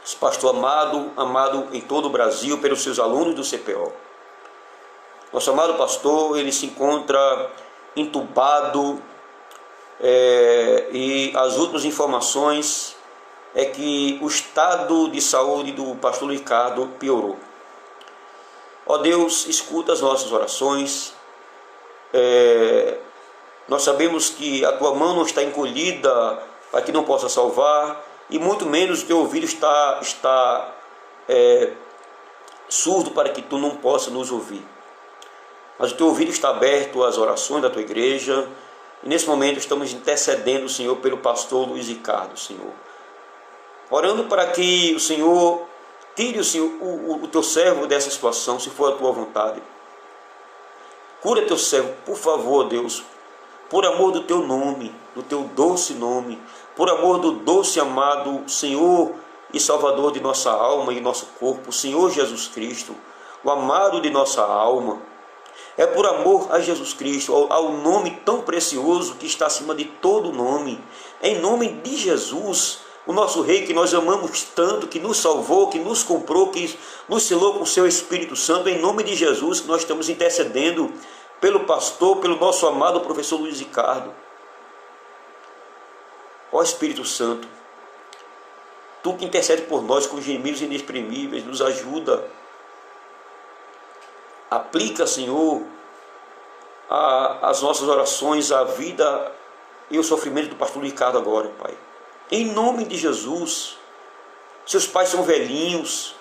esse pastor amado em todo o Brasil, pelos seus alunos do CPO. Nosso amado pastor, ele se encontra entubado e as últimas informações é que o estado de saúde do pastor Ricardo piorou. Ó Deus, escuta as nossas orações. Nós sabemos que a tua mão não está encolhida para que não possa salvar, e muito menos o teu ouvido está surdo para que tu não possa nos ouvir. Mas o teu ouvido está aberto às orações da tua igreja, e nesse momento estamos intercedendo, Senhor, pelo pastor Luiz Ricardo, Senhor. Orando para que o Senhor tire o teu servo dessa situação, se for a tua vontade. Cura teu servo, por favor, Deus, por amor do teu nome, do teu doce nome, por amor do doce amado Senhor e Salvador de nossa alma e nosso corpo, Senhor Jesus Cristo, o amado de nossa alma. É por amor a Jesus Cristo, ao nome tão precioso que está acima de todo nome. É em nome de Jesus, o nosso Rei que nós amamos tanto, que nos salvou, que nos comprou, que nos selou com o seu Espírito Santo. É em nome de Jesus que nós estamos intercedendo pelo pastor, pelo nosso amado professor Luiz Ricardo. Ó Espírito Santo, tu que intercede por nós com gemidos inexprimíveis, nos ajuda. Aplica, Senhor, as nossas orações, a vida e o sofrimento do pastor Ricardo agora, Pai. Em nome de Jesus. Seus pais são velhinhos,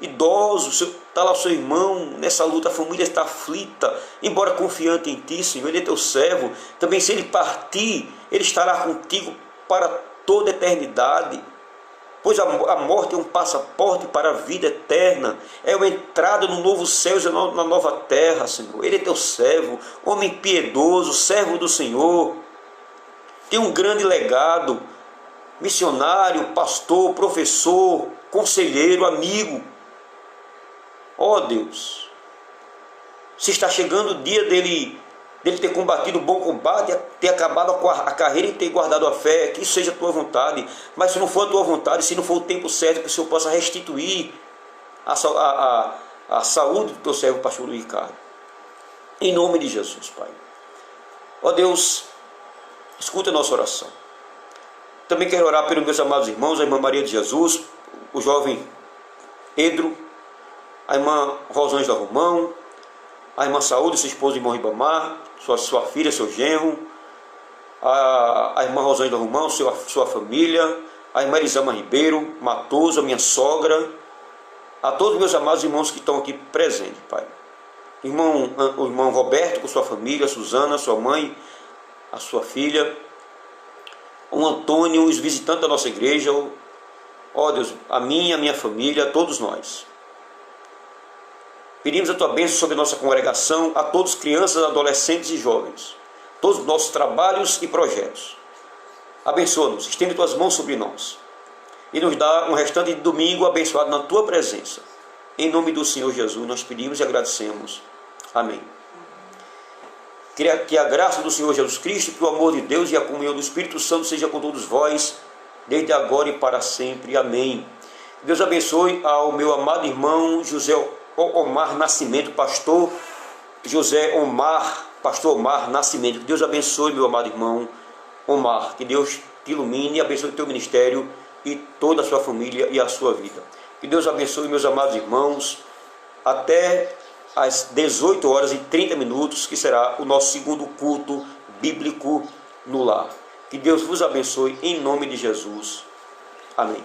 idosos, está lá o seu irmão nessa luta, a família está aflita, embora confiante em ti, Senhor, ele é teu servo. Também se ele partir, ele estará contigo para toda a eternidade. Pois a morte é um passaporte para a vida eterna, é uma entrada no novo céu e na nova terra, Senhor. Ele é teu servo, homem piedoso, servo do Senhor. Tem um grande legado, missionário, pastor, professor, conselheiro, amigo. Ó Deus, se está chegando o dia dele dele ter combatido o bom combate, ter acabado a carreira e ter guardado a fé. Que isso seja a tua vontade. Mas se não for a tua vontade, se não for o tempo certo, que o Senhor possa restituir a saúde do teu servo, pastor Ricardo. Em nome de Jesus, Pai. Ó Deus, escuta a nossa oração. Também quero orar pelos meus amados irmãos, a irmã Maria de Jesus, o jovem Pedro, a irmã Rosângela Romão, a irmã Saúde, sua esposa, irmão Ribamar, sua filha, seu genro, a irmã Rosângela Romão, sua família, a irmã Elisama Ribeiro, Matoso, a minha sogra, a todos os meus amados irmãos que estão aqui presentes, Pai. O irmão Roberto com sua família, a Suzana, sua mãe, a sua filha, o Antônio, os visitantes da nossa igreja, ó Deus, a minha família, a todos nós. Pedimos a tua bênção sobre a nossa congregação, a todos, crianças, adolescentes e jovens, todos os nossos trabalhos e projetos. Abençoa-nos, estende tuas mãos sobre nós e nos dá um restante de domingo abençoado na tua presença. Em nome do Senhor Jesus nós pedimos e agradecemos. Amém. Que a graça do Senhor Jesus Cristo, que o amor de Deus e a comunhão do Espírito Santo seja com todos vós, desde agora e para sempre. Amém. Deus abençoe ao meu amado irmão José Omar Nascimento, pastor Omar Nascimento. Que Deus abençoe, meu amado irmão Omar. Que Deus te ilumine e abençoe o teu ministério e toda a sua família e a sua vida. Que Deus abençoe, meus amados irmãos, até às 18h30, que será o nosso segundo culto bíblico no lar. Que Deus vos abençoe em nome de Jesus. Amém.